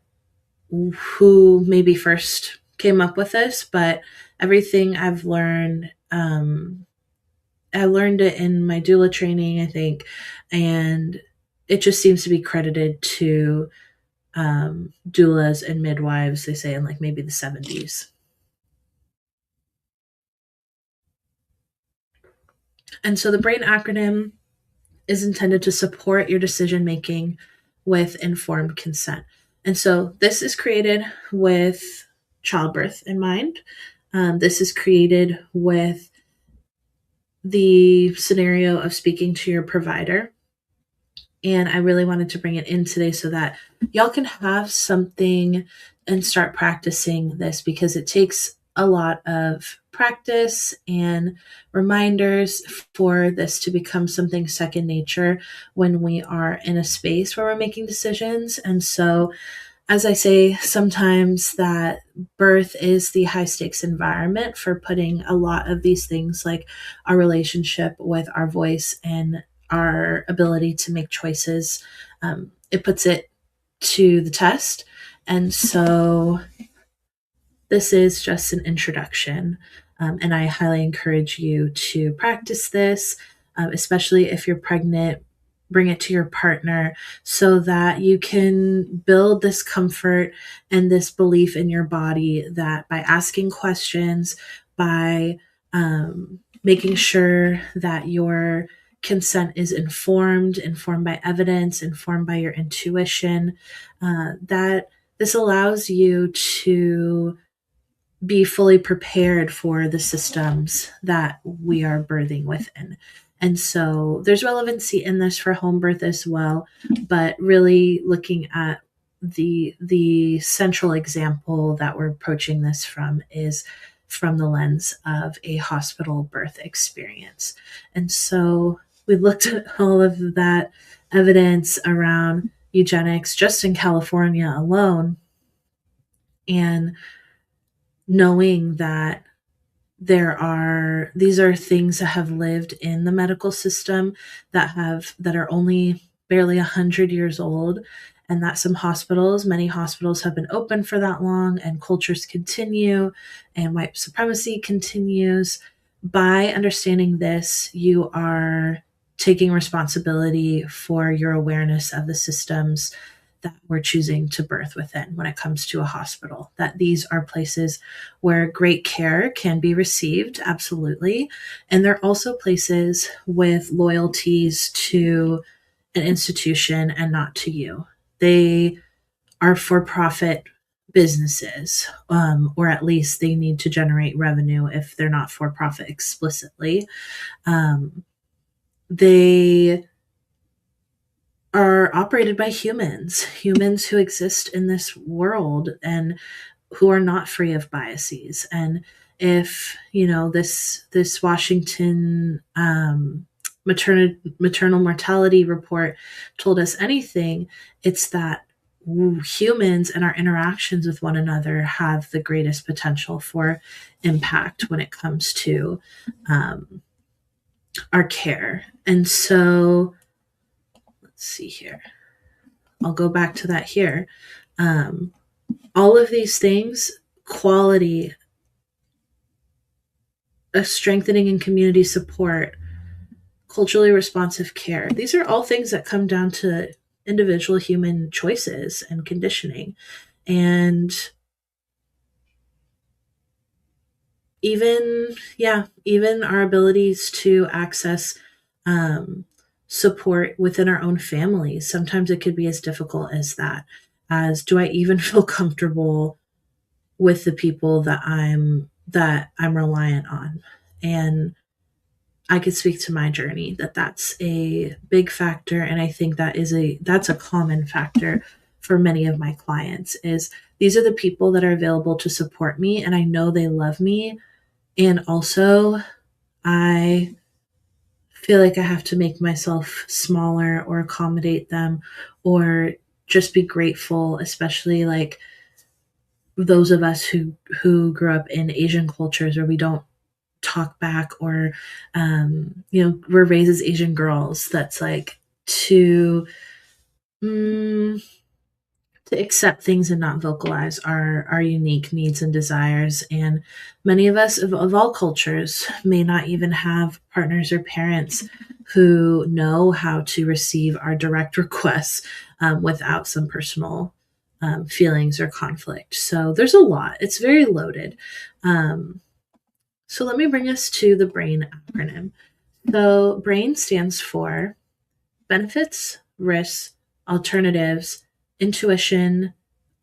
who maybe first came up with this, but everything I've learned, I learned it in my doula training, I think, and it just seems to be credited to doulas and midwives, they say in like maybe the 70s. And so the BRAIN acronym is intended to support your decision making with informed consent. And so this is created with childbirth in mind. This is created with the scenario of speaking to your provider. And I really wanted to bring it in today so that y'all can have something and start practicing this, because it takes a lot of practice and reminders for this to become something second nature when we are in a space where we're making decisions. And so, as I say sometimes, that birth is the high stakes environment for putting a lot of these things, like our relationship with our voice and our ability to make choices. It puts it to the test. And so this is just an introduction. And I highly encourage you to practice this, especially if you're pregnant. Bring it to your partner so that you can build this comfort and this belief in your body that by asking questions, by making sure that your consent is informed by evidence, informed by your intuition, that this allows you to be fully prepared for the systems that we are birthing within. And so there's relevancy in this for home birth as well, but really looking at the central example that we're approaching this from is from the lens of a hospital birth experience. And so we looked at all of that evidence around eugenics just in California alone, and knowing that these are things that have lived in the medical system that are only barely 100 years old, and that many hospitals have been open for that long, and cultures continue and white supremacy continues. By understanding this, you are taking responsibility for your awareness of the systems that we're choosing to birth within when it comes to a hospital, that these are places where great care can be received, absolutely. And they're also places with loyalties to an institution and not to you. They are for-profit businesses, or at least they need to generate revenue if they're not for-profit explicitly. They are operated by humans who exist in this world and who are not free of biases. And if this Washington maternal mortality report told us anything, it's that humans and our interactions with one another have the greatest potential for impact when it comes to our care. And so let's see here. I'll go back to that here. All of these things, quality, a strengthening in community support, culturally responsive care, these are all things that come down to individual human choices and conditioning. And even our abilities to access support within our own families. Sometimes it could be as difficult as that, as do I even feel comfortable with the people that I'm reliant on? And I could speak to my journey that's a big factor, and I think that's a common factor for many of my clients. Is these are the people that are available to support me, and I know they love me, and also I feel like I have to make myself smaller or accommodate them or just be grateful, especially like those of us who grew up in Asian cultures where we don't talk back, or we're raised as Asian girls, that's like to accept things and not vocalize our unique needs and desires. And many of us of all cultures may not even have partners or parents who know how to receive our direct requests without some personal feelings or conflict. So there's a lot. It's very loaded. So let me bring us to the BRAIN acronym. So BRAIN stands for benefits, risks, alternatives, intuition,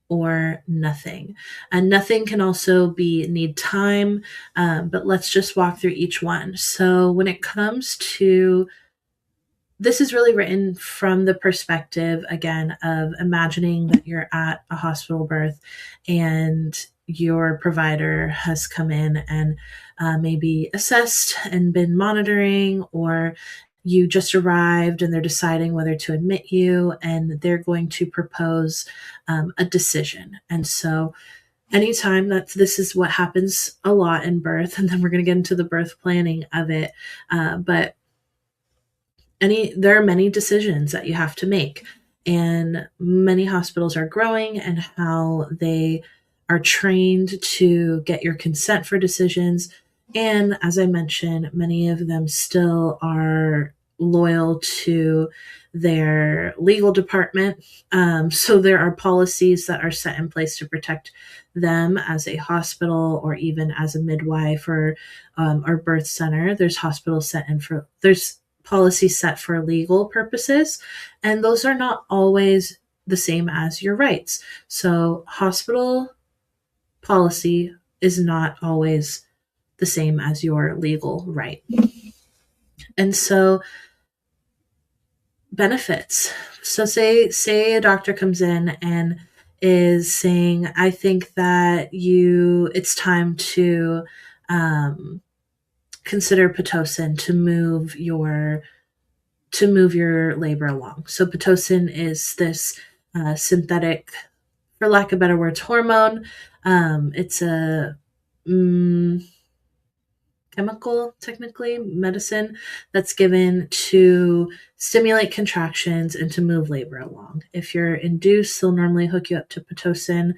or nothing. And nothing can also need time, but let's just walk through each one. So when it comes to, this is really written from the perspective, again, of imagining that you're at a hospital birth and your provider has come in and maybe assessed and been monitoring, or you just arrived and they're deciding whether to admit you, and they're going to propose a decision. And so anytime this is what happens a lot in birth, and then we're going to get into the birth planning of it. But there are many decisions that you have to make, and many hospitals are growing and how they are trained to get your consent for decisions. And as I mentioned, many of them still are loyal to their legal department. So there are policies that are set in place to protect them as a hospital, or even as a midwife or birth center. There's policies set for legal purposes, and those are not always the same as your rights. So hospital policy is not always the same as your legal right. And so benefits. So say a doctor comes in and is saying, I think that it's time to consider Pitocin to move your labor along. So Pitocin is this synthetic, for lack of better words, hormone. It's a chemical, technically, medicine that's given to stimulate contractions and to move labor along. If you're induced, they'll normally hook you up to Pitocin.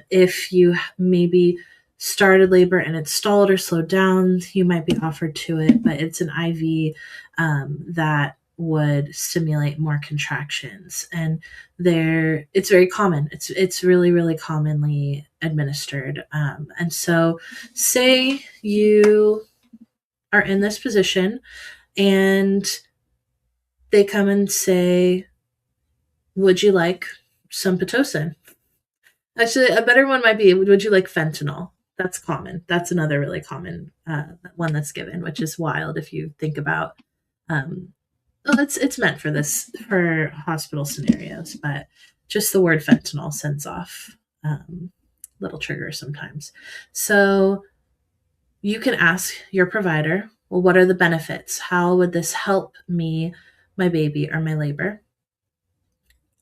If you maybe started labor and it's stalled or slowed down, you might be offered to it, but it's an IV that would stimulate more contractions. And it's very common. It's really, really commonly administered. And so say you are in this position and they come and say, would you like some Pitocin? Actually, a better one might be, would you like fentanyl? That's common. That's another really common one that's given, which is wild if you think about. It's meant for hospital scenarios, but just the word fentanyl sends off little triggers sometimes. So you can ask your provider, well, what are the benefits? How would this help me, my baby, or my labor?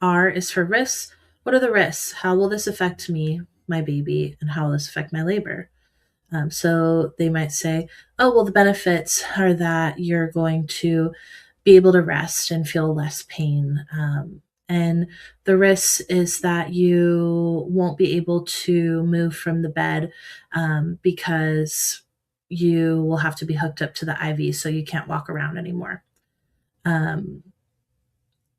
R is for risks. What are the risks? How will this affect me, my baby, and how will this affect my labor? So they might say, oh, well, the benefits are that you're going to be able to rest and feel less pain. And the risk is that you won't be able to move from the bed because you will have to be hooked up to the IV, so you can't walk around anymore. The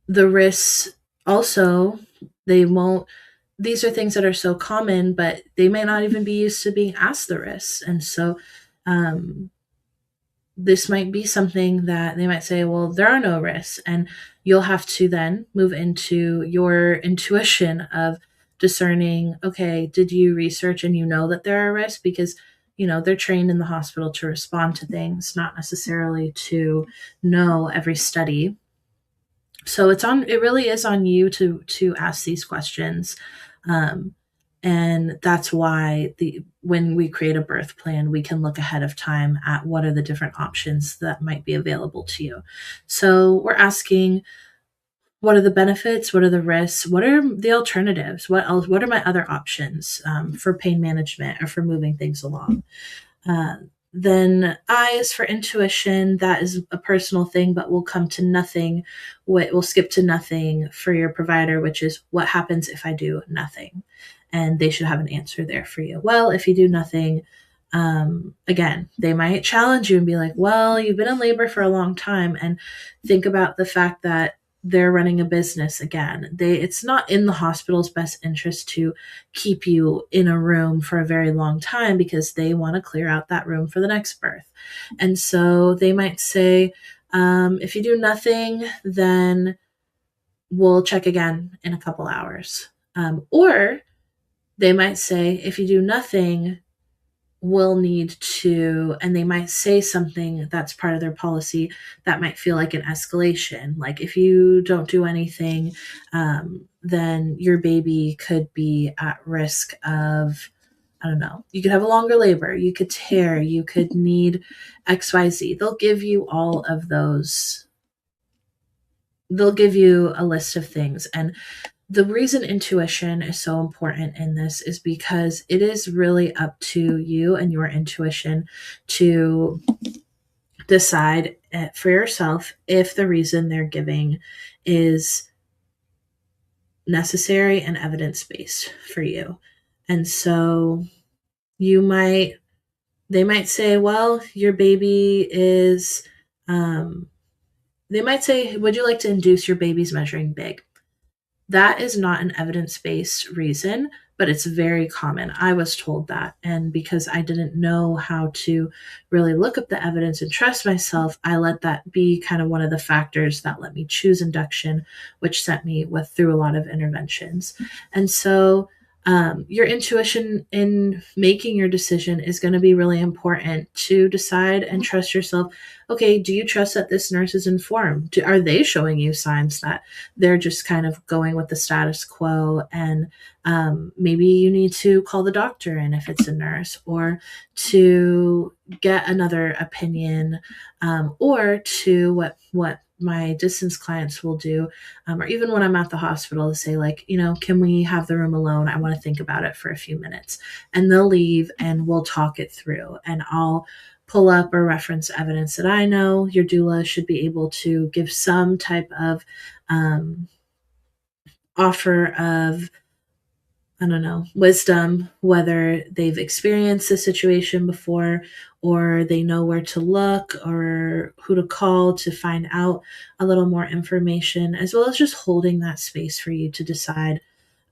risks also, these are things that are so common, but they may not even be used to being asked the risks. And so this might be something that they might say, well, there are no risks. And you'll have to then move into your intuition of discerning, okay, did you research and you know that there are risks? Because, they're trained in the hospital to respond to things, not necessarily to know every study. So it really is on you to ask these questions. And that's why when we create a birth plan, we can look ahead of time at what are the different options that might be available to you. So we're asking, what are the benefits? What are the risks? What are the alternatives? What else? What are my other options for pain management or for moving things along? Then I is for intuition. That is a personal thing, but will come to nothing. What will skip to nothing for your provider, which is what happens if I do nothing. And they should have an answer there for you. Well, if you do nothing, again, they might challenge you and be like, well, you've been in labor for a long time. And think about the fact that they're running a business again. It's not in the hospital's best interest to keep you in a room for a very long time because they want to clear out that room for the next birth. And so they might say, if you do nothing, then we'll check again in a couple hours. Or they might say, if you do nothing, will need to, and they might say something that's part of their policy that might feel like an escalation. Like if you don't do anything, then your baby could be at risk of, I don't know, you could have a longer labor, you could tear, you could need XYZ. They'll give you all of those. They'll give you a list of things. And the reason intuition is so important in this is because it is really up to you and your intuition to decide for yourself if the reason they're giving is necessary and evidence-based for you. And so they might say, well, your baby is, they might say, would you like to induce your baby's measuring big? That is not an evidence-based reason, but it's very common. I was told that. And because I didn't know how to really look up the evidence and trust myself, I let that be kind of one of the factors that let me choose induction, which sent me through a lot of interventions. And so your intuition in making your decision is going to be really important to decide and trust yourself. Okay, do you trust that this nurse is informed? Are they showing you signs that they're just kind of going with the status quo? And maybe you need to call the doctor in if it's a nurse, or to get another opinion, or to what my distance clients will do, or even when I'm at the hospital, to say like, can we have the room alone? I want to think about it for a few minutes. And they'll leave and we'll talk it through, and I'll pull up or reference evidence that I know your doula should be able to give some type of offer of, I don't know, wisdom, whether they've experienced the situation before, or they know where to look or who to call to find out a little more information, as well as just holding that space for you to decide,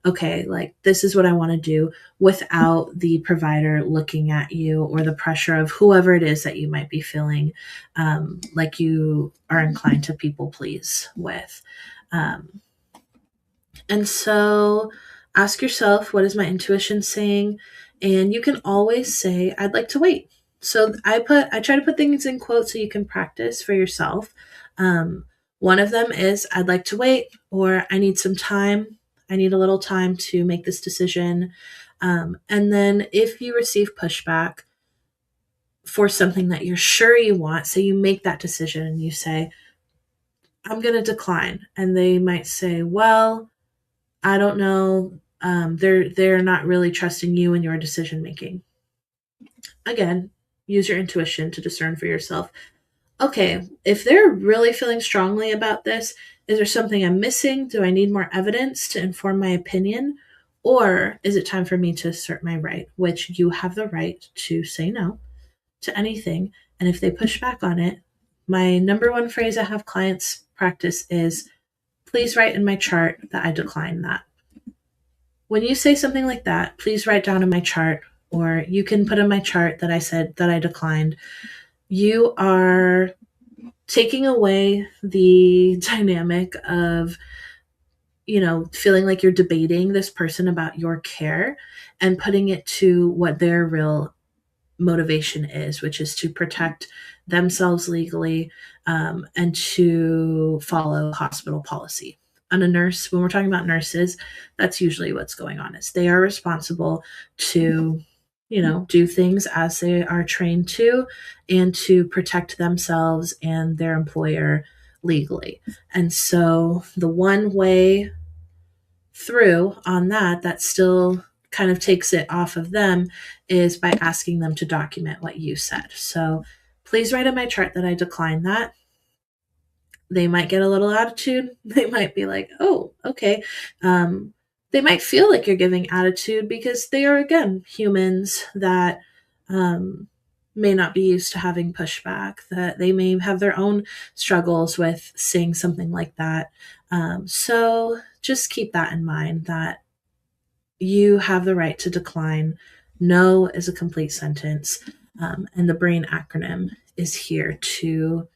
okay, like this is what I want to do, without the provider looking at you or the pressure of whoever it is that you might be feeling like you are inclined to people please with. And so ask yourself, what is my intuition saying? And you can always say, I'd like to wait. So I try to put things in quotes so you can practice for yourself. One of them is, I'd like to wait, or I need some time. I need a little time to make this decision. And then if you receive pushback for something that you're sure you want, so you make that decision and you say, I'm going to decline. And they might say, well, I don't know. They're not really trusting you in your decision making. Again, use your intuition to discern for yourself. Okay, if they're really feeling strongly about this, is there something I'm missing? Do I need more evidence to inform my opinion? Or is it time for me to assert my right, which you have the right to say no to anything. And if they push back on it, my number one phrase I have clients practice is, please write in my chart that I decline that. When you say something like that, please write down in my chart, or you can put in my chart that I said that I declined. You are taking away the dynamic of, feeling like you're debating this person about your care, and putting it to what their real motivation is, which is to protect themselves legally, and to follow hospital policy. And a nurse, when we're talking about nurses, that's usually what's going on, is they are responsible to, do things as they are trained to, and to protect themselves and their employer legally. And so the one way through on that still kind of takes it off of them is by asking them to document what you said. So please write in my chart that I decline that. They might get a little attitude. They might be like, oh, okay. They might feel like you're giving attitude because they are, again, humans that may not be used to having pushback, that they may have their own struggles with saying something like that. So just keep that in mind, that you have the right to decline. No is a complete sentence. And the BRAIN acronym is here to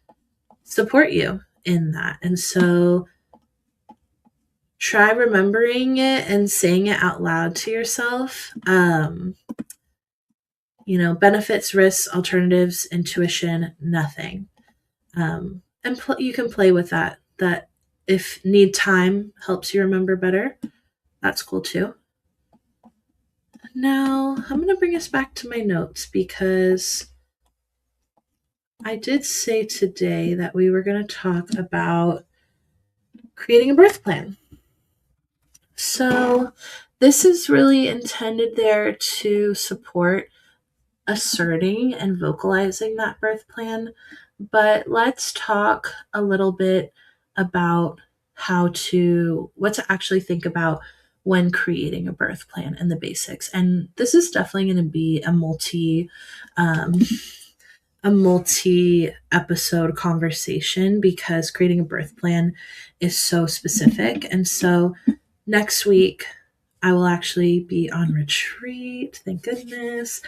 support you in that. And so try remembering it and saying it out loud to yourself. Benefits, risks, alternatives, intuition, nothing. And you can play with that if need time helps you remember better, that's cool too. Now I'm going to bring us back to my notes, because I did say today that we were going to talk about creating a birth plan. So this is really intended there to support asserting and vocalizing that birth plan. But let's talk a little bit about what to actually think about when creating a birth plan and the basics. And this is definitely going to be a multi-episode conversation, because creating a birth plan is so specific. And so next week, I will actually be on retreat, thank goodness,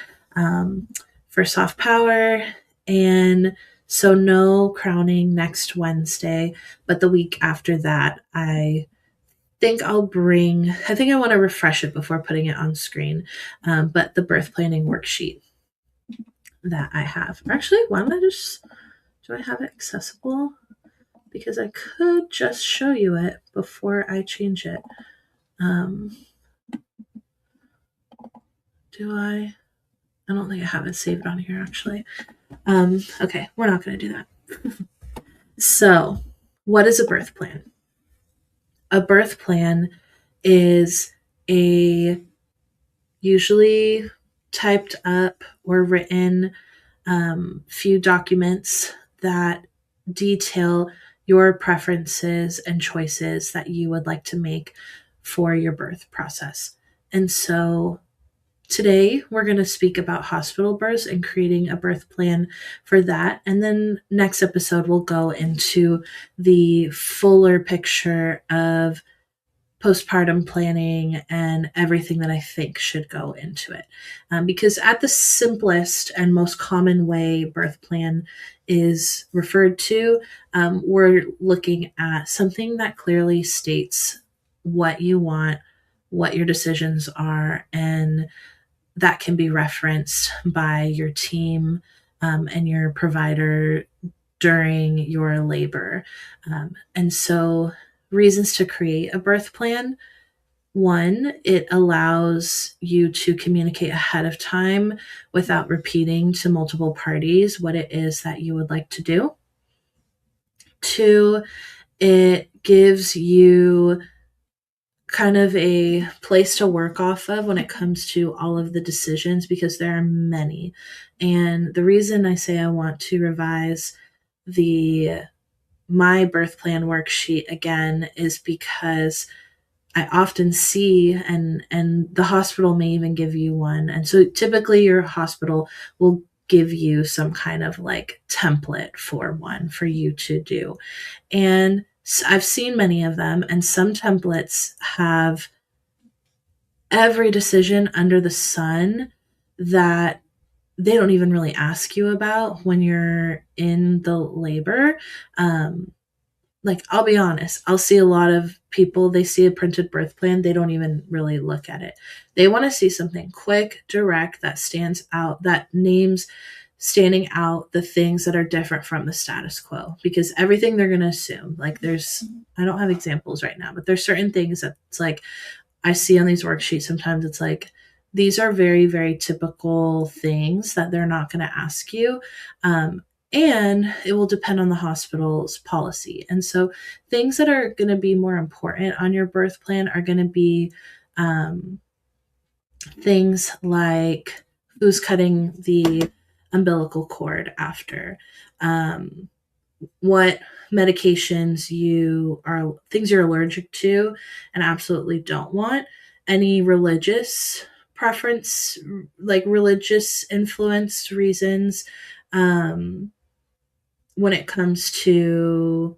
for soft power. And so no crowning next Wednesday, but the week after that, I think I want to refresh it before putting it on screen, but the birth planning worksheet that I have. Actually, do I have it accessible? Because I could just show you it before I change it. Do I? I don't think I have it saved on here, actually. Okay, we're not going to do that. So, what is a birth plan? A birth plan is a usually typed up or written few documents that detail your preferences and choices that you would like to make for your birth process. And so today we're going to speak about hospital births and creating a birth plan for that. And then next episode, we'll go into the fuller picture of postpartum planning and everything that I think should go into it. Because at the simplest and most common way birth plan is referred to, we're looking at something that clearly states what you want, what your decisions are, and that can be referenced by your team and your provider during your labor. And so reasons to create a birth plan. One, it allows you to communicate ahead of time without repeating to multiple parties what it is that you would like to do. Two, it gives you kind of a place to work off of when it comes to all of the decisions, because there are many. And the reason I say I want to revise my birth plan worksheet again is because I often see, and the hospital may even give you one. And so typically your hospital will give you some kind of like template for one for you to do. And I've seen many of them, and some templates have every decision under the sun that they don't even really ask you about when you're in the labor. Like, I'll be honest, I'll see a lot of people, they see a printed birth plan, they don't even really look at it. They want to see something quick, direct, that stands out, that names standing out the things that are different from the status quo, because everything they're going to assume, like I don't have examples right now, but there's certain things that it's like, I see on these worksheets, sometimes it's like, these are very, very typical things that they're not going to ask you. And it will depend on the hospital's policy. And so things that are going to be more important on your birth plan are going to be things like who's cutting the umbilical cord after, what medications things you're allergic to and absolutely don't want, any religious preference, like religious influenced reasons, um, when it comes to,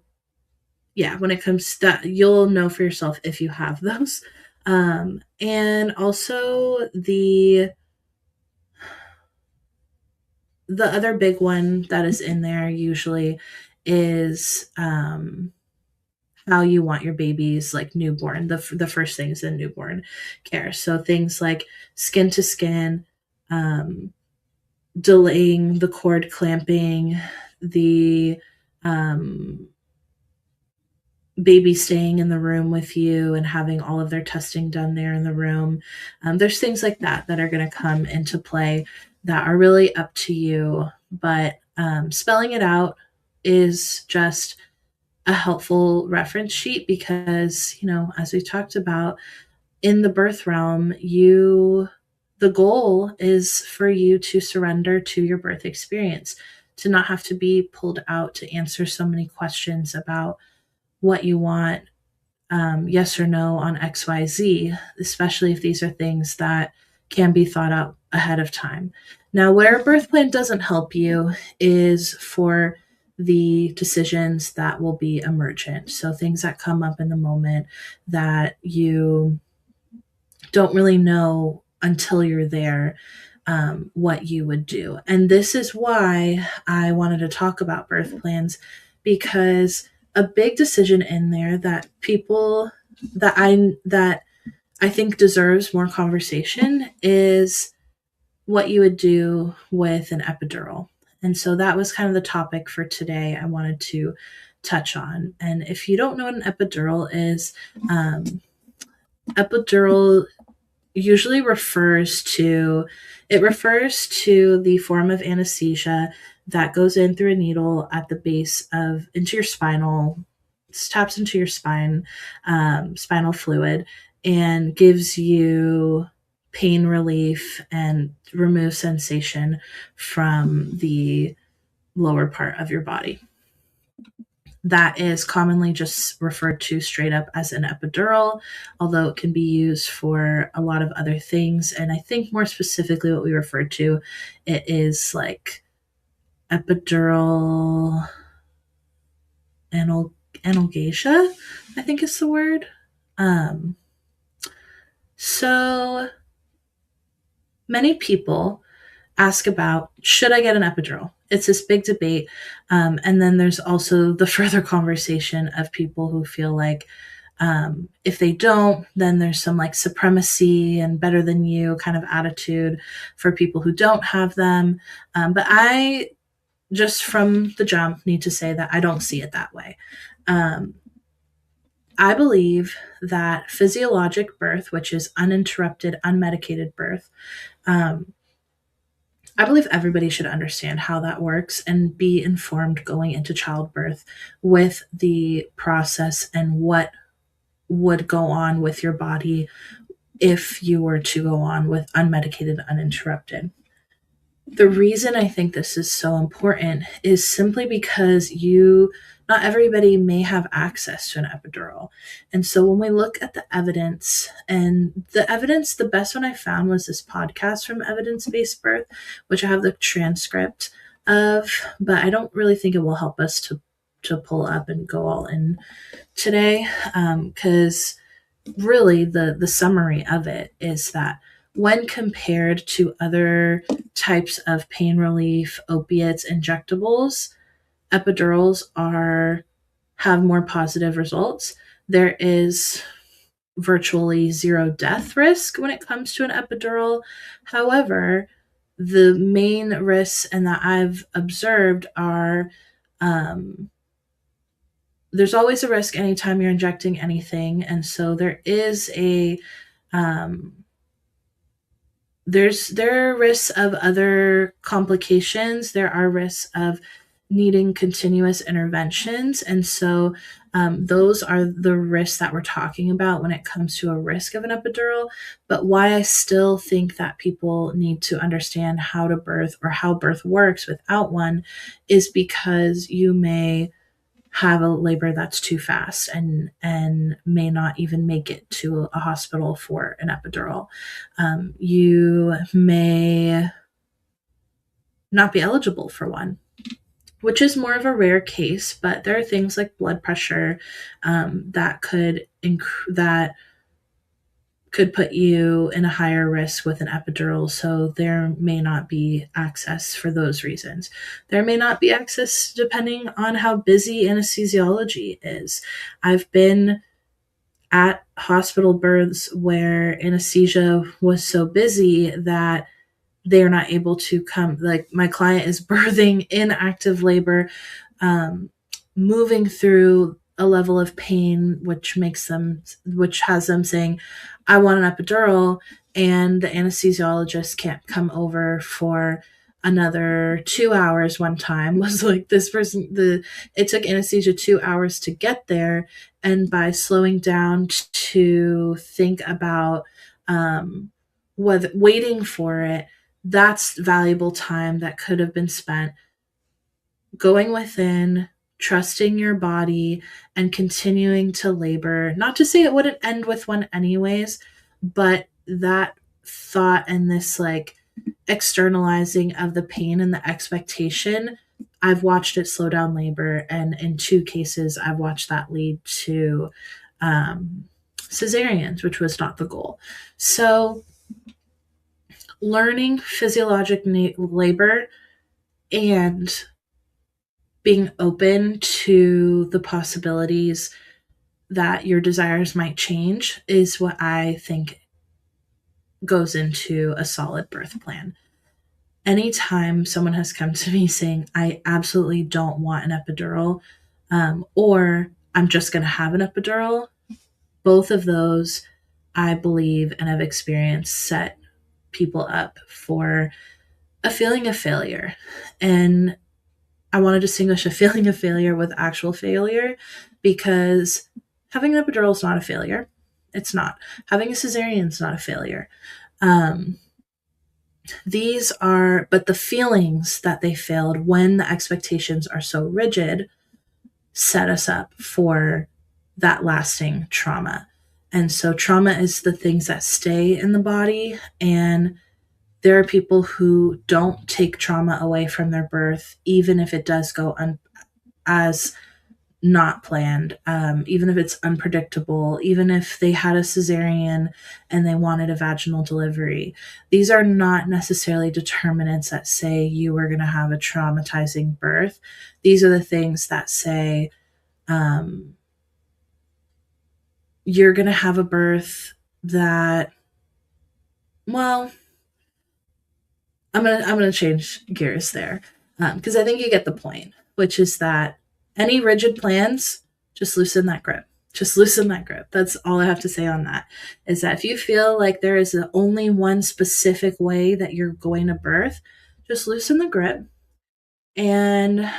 when it comes to that, you'll know for yourself if you have those. And also the other big one that is in there usually is how you want your babies, like newborn. The first thing is in newborn care. So things like skin to skin, um, delaying the cord clamping, the um, baby staying in the room with you and having all of their testing done there in the room. There's things like that that are going to come into play that are really up to you. But spelling it out is just a helpful reference sheet because, as we talked about in the birth realm, the goal is for you to surrender to your birth experience, to not have to be pulled out to answer so many questions about what you want, yes or no on XYZ, especially if these are things that can be thought out ahead of time. Now, where a birth plan doesn't help you is for the decisions that will be emergent. So things that come up in the moment that you don't really know until you're there, what you would do. And this is why I wanted to talk about birth plans, because a big decision in there that people that I think deserves more conversation is what you would do with an epidural. And so that was kind of the topic for today I wanted to touch on. And if you don't know what an epidural is, epidural usually refers to the form of anesthesia that goes in through a needle at the base of into your spinal, taps into your spine, spinal fluid, and gives you pain relief and removes sensation from the lower part of your body. That is commonly just referred to straight up as an epidural, although it can be used for a lot of other things. And I think more specifically, what we refer to it is like epidural analgesia, I think is the word. So many people ask about, should I get an epidural? It's this big debate. And then there's also the further conversation of people who feel like if they don't, then there's some like supremacy and better than you kind of attitude for people who don't have them. But I just from the jump need to say that I don't see it that way. I believe that physiologic birth, which is uninterrupted, unmedicated birth, I believe everybody should understand how that works and be informed going into childbirth with the process and what would go on with your body if you were to go on with unmedicated, uninterrupted. The reason I think this is so important is simply because not everybody may have access to an epidural. And so when we look at the evidence, the best one I found was this podcast from Evidence Based Birth, which I have the transcript of, but I don't really think it will help us to pull up and go all in today, because really the summary of it is that when compared to other types of pain relief, opiates, injectables, epidurals have more positive results. There is virtually zero death risk when it comes to an epidural. However, the main risks and that I've observed are there's always a risk anytime you're injecting anything, and so there is there are risks of other complications. There are risks of needing continuous interventions. And so those are the risks that we're talking about when it comes to a risk of an epidural. But why I still think that people need to understand how to birth or how birth works without one is because you may have a labor that's too fast and may not even make it to a hospital for an epidural. You may not be eligible for one, which is more of a rare case, but there are things like blood pressure that could put you in a higher risk with an epidural. So there may not be access for those reasons. There may not be access depending on how busy anesthesiology is. I've been at hospital births where anesthesia was so busy that they're not able to come. Like my client is birthing in active labor, moving through a level of pain, which has them saying, I want an epidural. And the anesthesiologist can't come over for another 2 hours. One time was like this person, it took anesthesia 2 hours to get there. And by slowing down to think about, waiting for it, that's valuable time that could have been spent going within, trusting your body, and continuing to labor. Not to say it wouldn't end with one anyways, but that thought and this like externalizing of the pain and the expectation, I've watched it slow down labor. And in 2 cases, I've watched that lead to cesareans, which was not the goal. So learning physiologic labor and being open to the possibilities that your desires might change is what I think goes into a solid birth plan. Anytime someone has come to me saying, I absolutely don't want an epidural, or I'm just going to have an epidural, both of those, I believe and have experienced, set people up for a feeling of failure. And I want to distinguish a feeling of failure with actual failure, because having an epidural is not a failure. It's not. Having a cesarean is not a failure. But the feelings that they failed when the expectations are so rigid set us up for that lasting trauma. And so trauma is the things that stay in the body, and there are people who don't take trauma away from their birth, even if it does go as not planned, even if it's unpredictable, even if they had a cesarean and they wanted a vaginal delivery. These are not necessarily determinants that say you are going to have a traumatizing birth. These are the things that say you're going to have a birth that, well, I'm gonna change gears there, because I think you get the point, which is that any rigid plans, just loosen that grip. Just loosen that grip. That's all I have to say on that, is that if you feel like there is only one specific way that you're going to birth, just loosen the grip and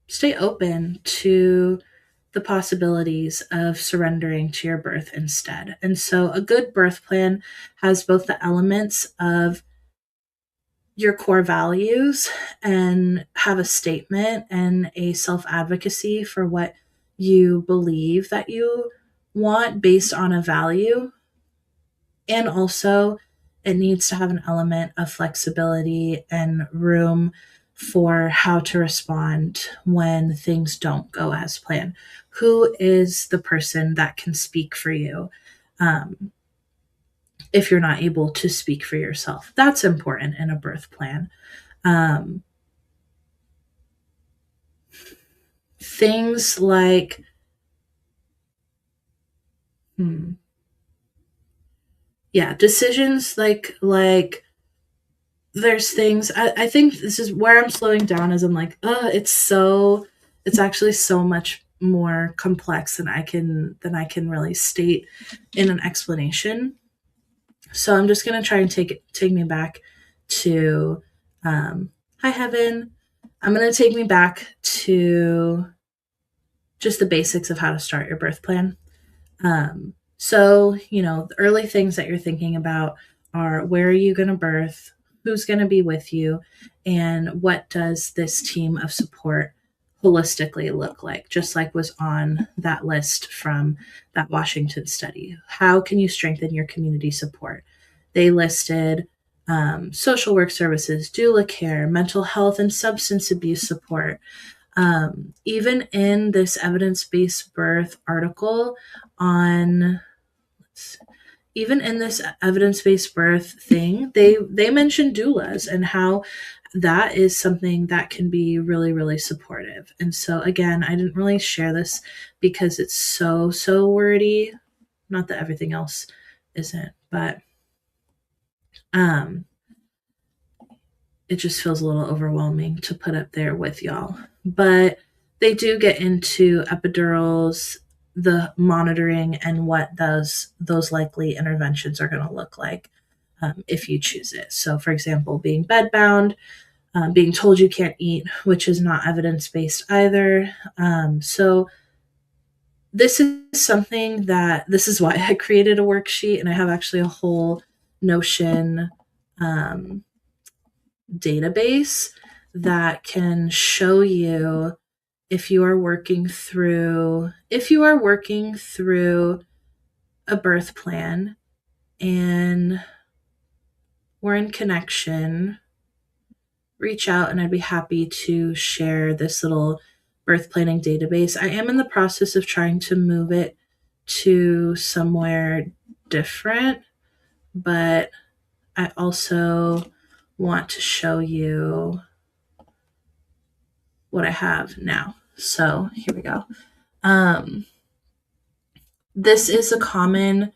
stay open to the possibilities of surrendering to your birth instead. And so a good birth plan has both the elements of your core values and have a statement and a self-advocacy for what you believe that you want based on a value. And also it needs to have an element of flexibility and room for how to respond when things don't go as planned. Who is the person that can speak for you if you're not able to speak for yourself? That's important in a birth plan. Things like decisions like there's things, I think this is where I'm slowing down, as I'm like, it's actually so much more complex than I can really state in an explanation. So I'm just going to try and take me back to Hi, Heaven. I'm going to take me back to just the basics of how to start your birth plan. So, the early things that you're thinking about are where are you going to birth, who's going to be with you, and what does this team of support holistically look like, just like was on that list from that Washington study. How can you strengthen your community support? They listed social work services, doula care, mental health and substance abuse support. Even in this evidence-based birth article on even in this evidence-based birth thing, they mentioned doulas and how that is something that can be really, really supportive. And so again, I didn't really share this because it's so wordy. Not that everything else isn't, but it just feels a little overwhelming to put up there with y'all. But they do get into epidurals, the monitoring, and what those likely interventions are going to look like if you choose it. So, for example, being bedbound, being told you can't eat, which is not evidence-based either. So this is something that, this is why I created a worksheet, and I have actually a whole Notion database that can show you if you are working through a birth plan and we're in connection, reach out and I'd be happy to share this little birth planning database. I am in the process of trying to move it to somewhere different, but I also want to show you what I have now. So here we go. This is a common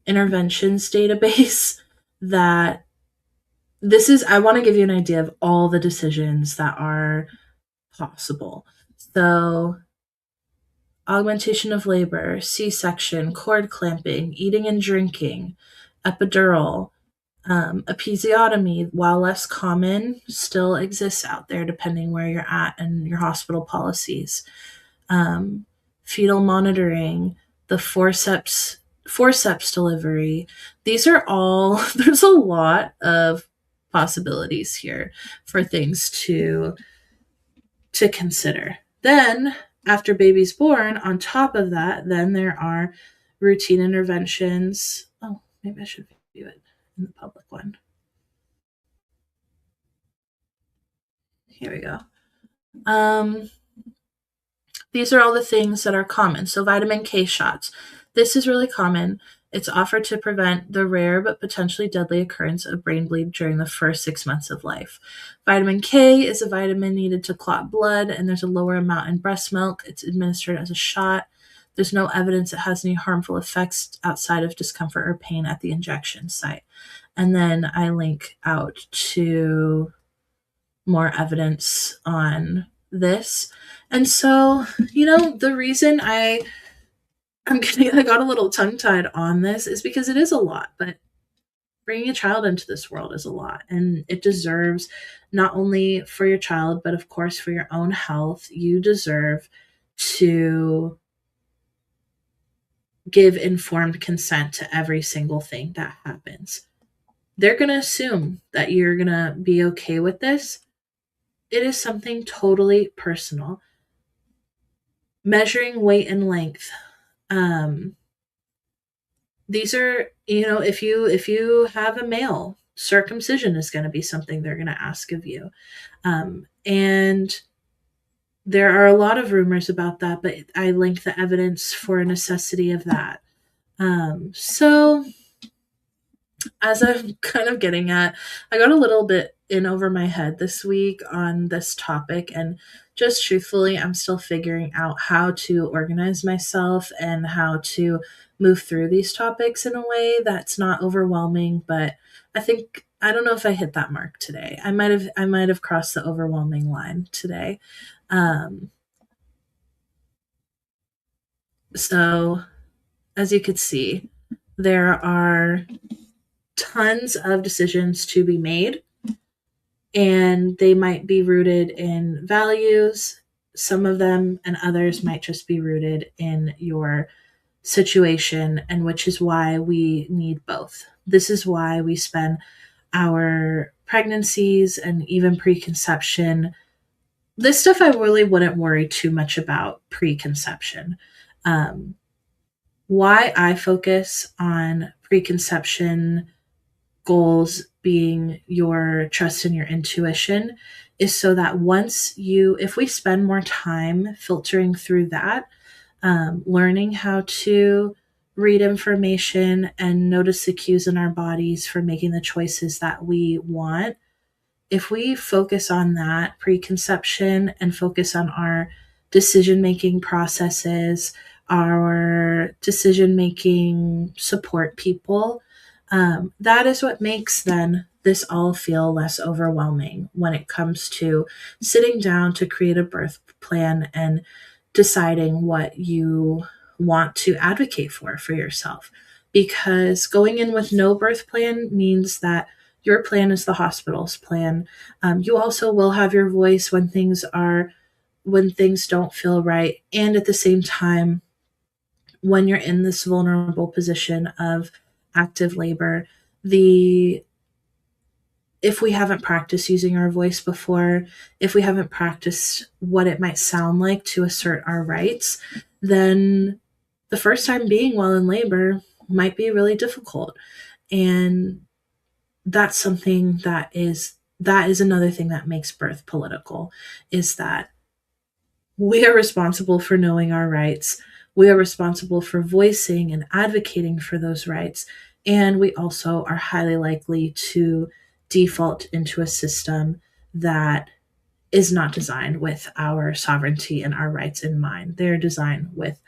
interventions database that I want to give you an idea of all the decisions that are possible. So augmentation of labor, C-section, cord clamping, eating and drinking, epidural, episiotomy, while less common, still exists out there depending where you're at and your hospital policies. Fetal monitoring, the forceps delivery. These are all, there's a lot of possibilities here for things to consider. Then, after baby's born, on top of that, then there are routine interventions. Oh, maybe I should view it in the public one. Here we go. These are all the things that are common. So vitamin K shots. This is really common. It's offered to prevent the rare but potentially deadly occurrence of brain bleed during the first 6 months of life. Vitamin K is a vitamin needed to clot blood, and there's a lower amount in breast milk. It's administered as a shot. There's no evidence it has any harmful effects outside of discomfort or pain at the injection site. And then I link out to more evidence on this. And so, the reason I got a little tongue-tied on this is because it is a lot, but bringing a child into this world is a lot, and it deserves, not only for your child, but of course for your own health, you deserve to give informed consent to every single thing that happens. They're going to assume that you're going to be okay with this. It is something totally personal. Measuring weight and length. These are, if you have a male, circumcision is going to be something they're going to ask of you. And there are a lot of rumors about that, but I link the evidence for a necessity of that. So as I'm kind of getting at, I got a little bit in over my head this week on this topic, and just truthfully, I'm still figuring out how to organize myself and how to move through these topics in a way that's not overwhelming, but I don't know if I hit that mark today. I might have crossed the overwhelming line today. So as you could see, there are tons of decisions to be made. and they might be rooted in values, some of them, and others might just be rooted in your situation, and which is why we need both. This is why we spend our pregnancies and even preconception. This stuff I really wouldn't worry too much about preconception. Um, why I focus on preconception goals being your trust and your intuition is so that if we spend more time filtering through that, learning how to read information and notice the cues in our bodies for making the choices that we want, if we focus on that preconception and focus on our decision making processes, our decision making support people, that is what makes then this all feel less overwhelming when it comes to sitting down to create a birth plan and deciding what you want to advocate for yourself. Because going in with no birth plan means that your plan is the hospital's plan. You also will have your voice when things don't feel right, and at the same time, when you're in this vulnerable position of active labor, if we haven't practiced using our voice before, if we haven't practiced what it might sound like to assert our rights, then the first time being while in labor might be really difficult. And that's something that is another thing that makes birth political, is that we are responsible for knowing our rights. We are responsible for voicing and advocating for those rights. And we also are highly likely to default into a system that is not designed with our sovereignty and our rights in mind. They're designed with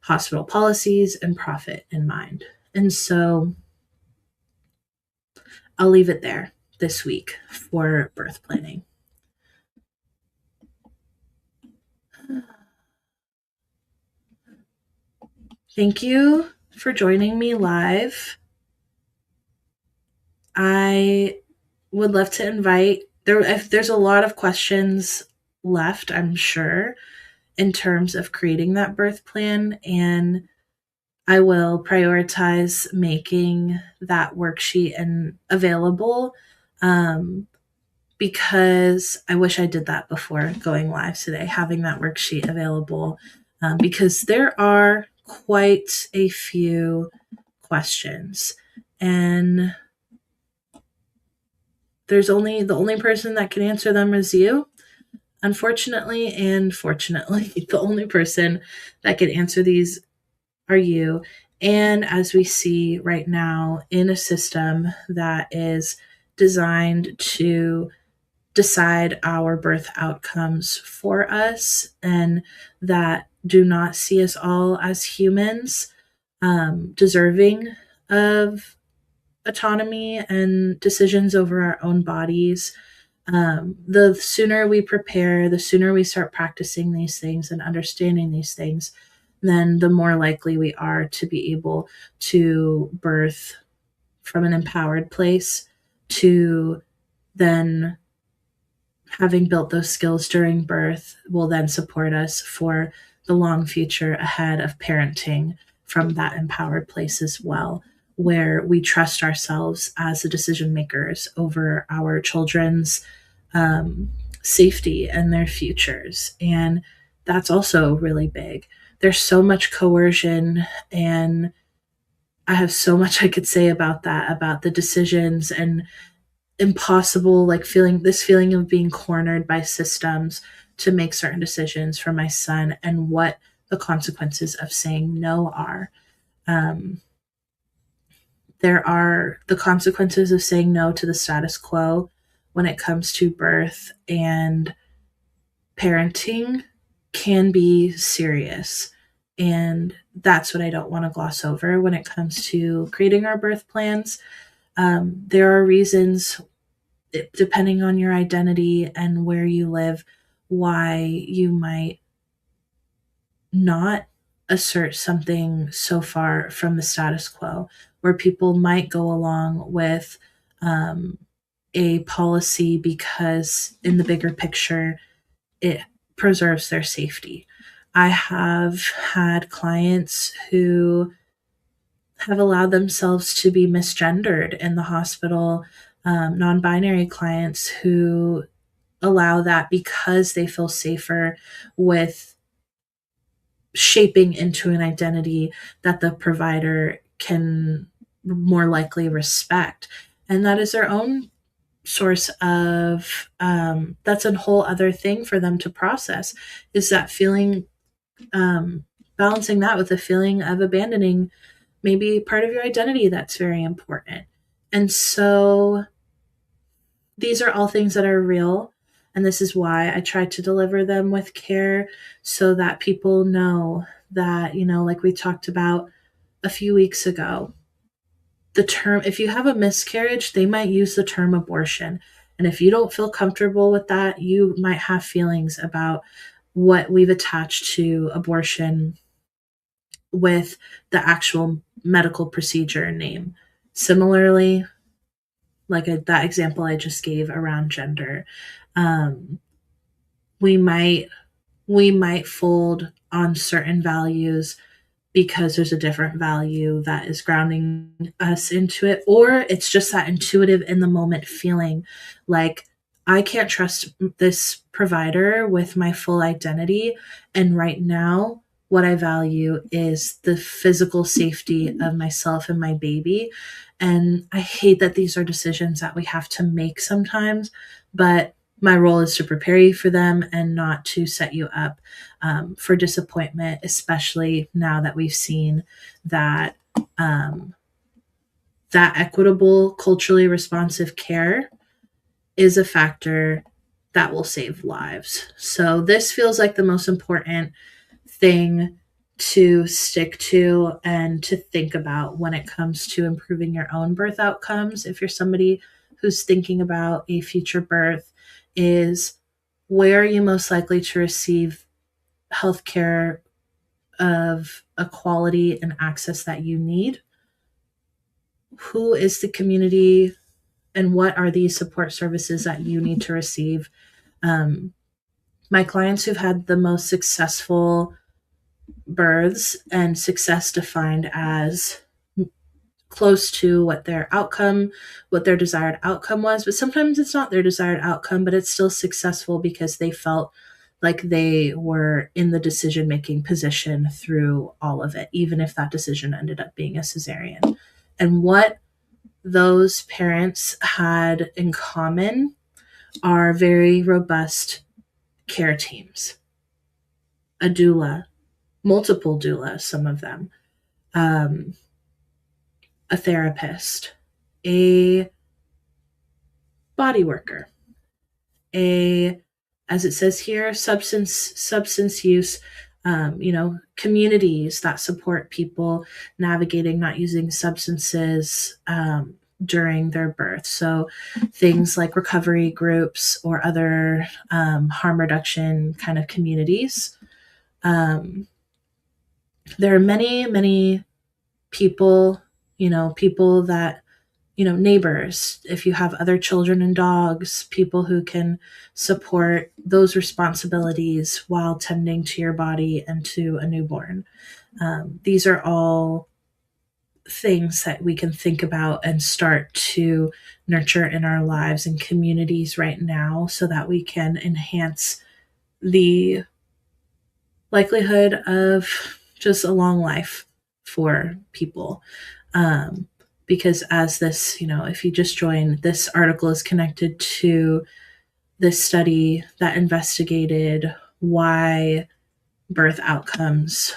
hospital policies and profit in mind. And so I'll leave it there this week for birth planning. Thank you for joining me live. I would love to invite if there's a lot of questions left, I'm sure, in terms of creating that birth plan, and I will prioritize making that worksheet and available, because I wish I did that before going live today, having that worksheet available, because there are quite a few questions, and the only person that can answer them is you. Unfortunately and fortunately, the only person that can answer these are you. And as we see right now, in a system that is designed to decide our birth outcomes for us and that do not see us all as humans, deserving of autonomy and decisions over our own bodies, the sooner we prepare, the sooner we start practicing these things and understanding these things, then the more likely we are to be able to birth from an empowered place, to then having built those skills during birth will then support us for the long future ahead of parenting from that empowered place as well, where we trust ourselves as the decision makers over our children's safety and their futures. And that's also really big. There's so much coercion, and I have so much I could say about that, about the decisions and impossible, like feeling of being cornered by systems to make certain decisions for my son, and what the consequences of saying no are. There are the consequences of saying no to the status quo when it comes to birth and parenting can be serious. And that's what I don't want to gloss over when it comes to creating our birth plans. There are reasons, depending on your identity and where you live, why you might not assert something so far from the status quo, where people might go along with a policy because in the bigger picture, it preserves their safety. I have had clients who have allowed themselves to be misgendered in the hospital, non-binary clients who allow that because they feel safer with shaping into an identity that the provider can more likely respect. And that is their own source of, that's a whole other thing for them to process, is that feeling, balancing that with the feeling of abandoning maybe part of your identity that's very important. And so these are all things that are real. And this is why I try to deliver them with care so that people know that, like we talked about a few weeks ago, the term, if you have a miscarriage, they might use the term abortion. And if you don't feel comfortable with that, you might have feelings about what we've attached to abortion with the actual medical procedure name. Similarly, like that example I just gave around gender, we might fold on certain values because there's a different value that is grounding us into it, or it's just that intuitive in the moment feeling like I can't trust this provider with my full identity, and right now what I value is the physical safety of myself and my baby. And I hate that these are decisions that we have to make sometimes, but my role is to prepare you for them and not to set you up for disappointment, especially now that we've seen that that equitable, culturally responsive care is a factor that will save lives. So this feels like the most important thing to stick to and to think about when it comes to improving your own birth outcomes. If you're somebody who's thinking about a future birth, is where are you most likely to receive healthcare of a quality and access that you need? Who is the community and what are these support services that you need to receive? My clients who've had the most successful births, and success defined as close to what their desired outcome was, but sometimes it's not their desired outcome, but it's still successful because they felt like they were in the decision-making position through all of it, even if that decision ended up being a cesarean. And what those parents had in common are very robust care teams, a doula, multiple doulas, some of them, a therapist, a body worker, as it says here, substance use, communities that support people navigating not using substances during their birth. So things like recovery groups or other harm reduction kind of communities. There are many, many people, people that, neighbors, if you have other children and dogs, people who can support those responsibilities while tending to your body and to a newborn. These are all things that we can think about and start to nurture in our lives and communities right now so that we can enhance the likelihood of just a long life for people. Because as this, if you just join, this article is connected to this study that investigated why birth outcomes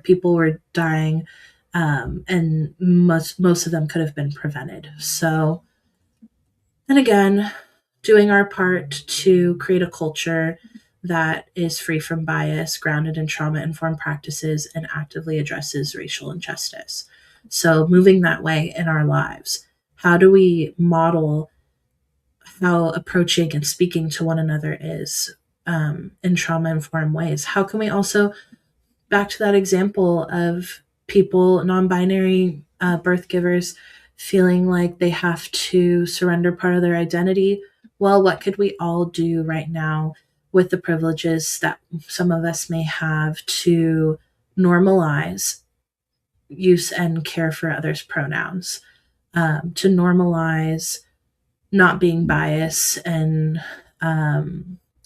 people were dying, and most of them could have been prevented. So, and again, doing our part to create a culture that is free from bias, grounded in trauma-informed practices, and actively addresses racial injustice. So moving that way in our lives. How do we model how approaching and speaking to one another is in trauma-informed ways? How can we also, back to that example of people, non-binary birth givers feeling like they have to surrender part of their identity. Well, what could we all do right now with the privileges that some of us may have to normalize use and care for others' pronouns, to normalize not being biased and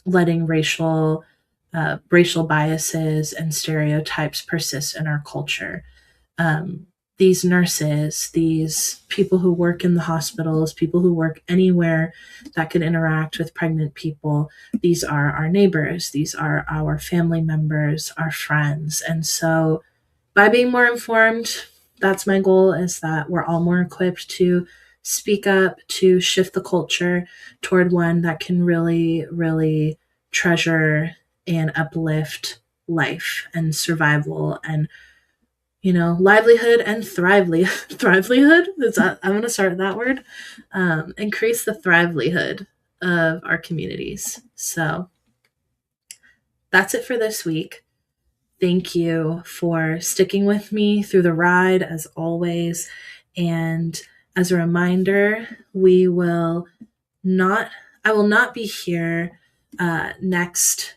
letting racial biases and stereotypes persist in our culture. These nurses, these people who work in the hospitals, people who work anywhere that could interact with pregnant people, these are our neighbors, these are our family members, our friends. And so by being more informed, that's my goal, is that we're all more equipped to speak up, to shift the culture toward one that can really, really treasure and uplift life and survival and, livelihood and thrivelihood. I'm going to start that word. Increase the thrivelihood of our communities. So that's it for this week. Thank you for sticking with me through the ride, as always. And as a reminder, I will not be here next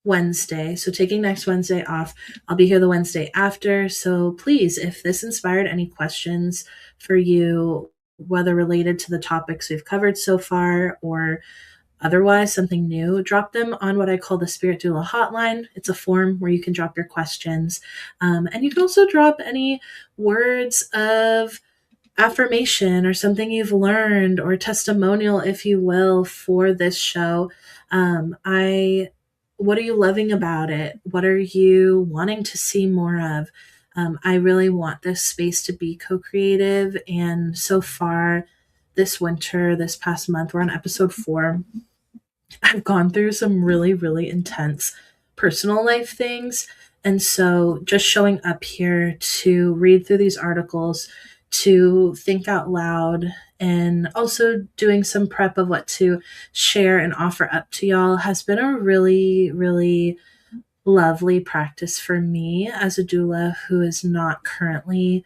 Wednesday. So taking next Wednesday off, I'll be here the Wednesday after. So please, if this inspired any questions for you, whether related to the topics we've covered so far or otherwise something new, drop them on what I call the Spirit Doula hotline. It's a form where you can drop your questions. And you can also drop any words of affirmation or something you've learned or testimonial, if you will, for this show. What are you loving about it? What are you wanting to see more of? I really want this space to be co-creative. And so far this winter, this past month, we're on episode 4. I've gone through some really, really intense personal life things. And so just showing up here to read through these articles, to think out loud, and also doing some prep of what to share and offer up to y'all has been a really, really lovely practice for me as a doula who is not currently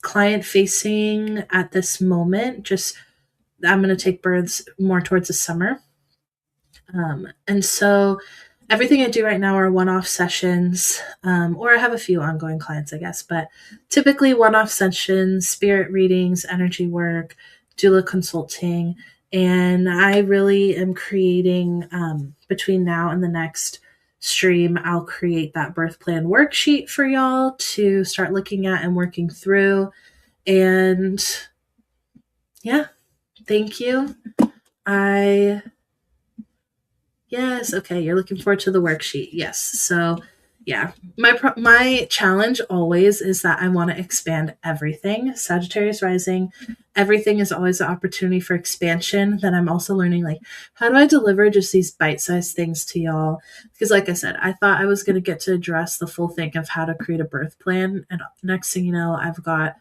client facing at this moment. Just I'm going to take births more towards the summer. And so everything I do right now are one-off sessions, or I have a few ongoing clients, I guess, but typically one-off sessions, spirit readings, energy work, doula consulting. And I really am creating, between now and the next stream, I'll create that birth plan worksheet for y'all to start looking at and working through. And yeah, thank you. Yes, okay, you're looking forward to the worksheet. Yes. So, yeah, my challenge always is that I want to expand everything. Sagittarius rising, everything is always an opportunity for expansion. Then I'm also learning, like, how do I deliver just these bite-sized things to y'all? Because like I said, I thought I was going to get to address the full thing of how to create a birth plan. And next thing you know, I've got,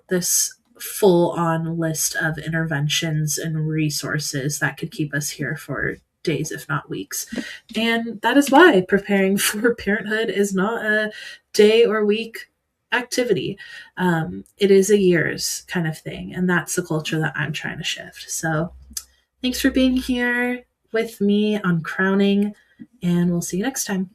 this full-on list of interventions and resources that could keep us here for days, if not weeks. And that is why preparing for parenthood is not a day or week activity. It is a year's kind of thing. And that's the culture that I'm trying to shift. So thanks for being here with me on Crowning, and we'll see you next time.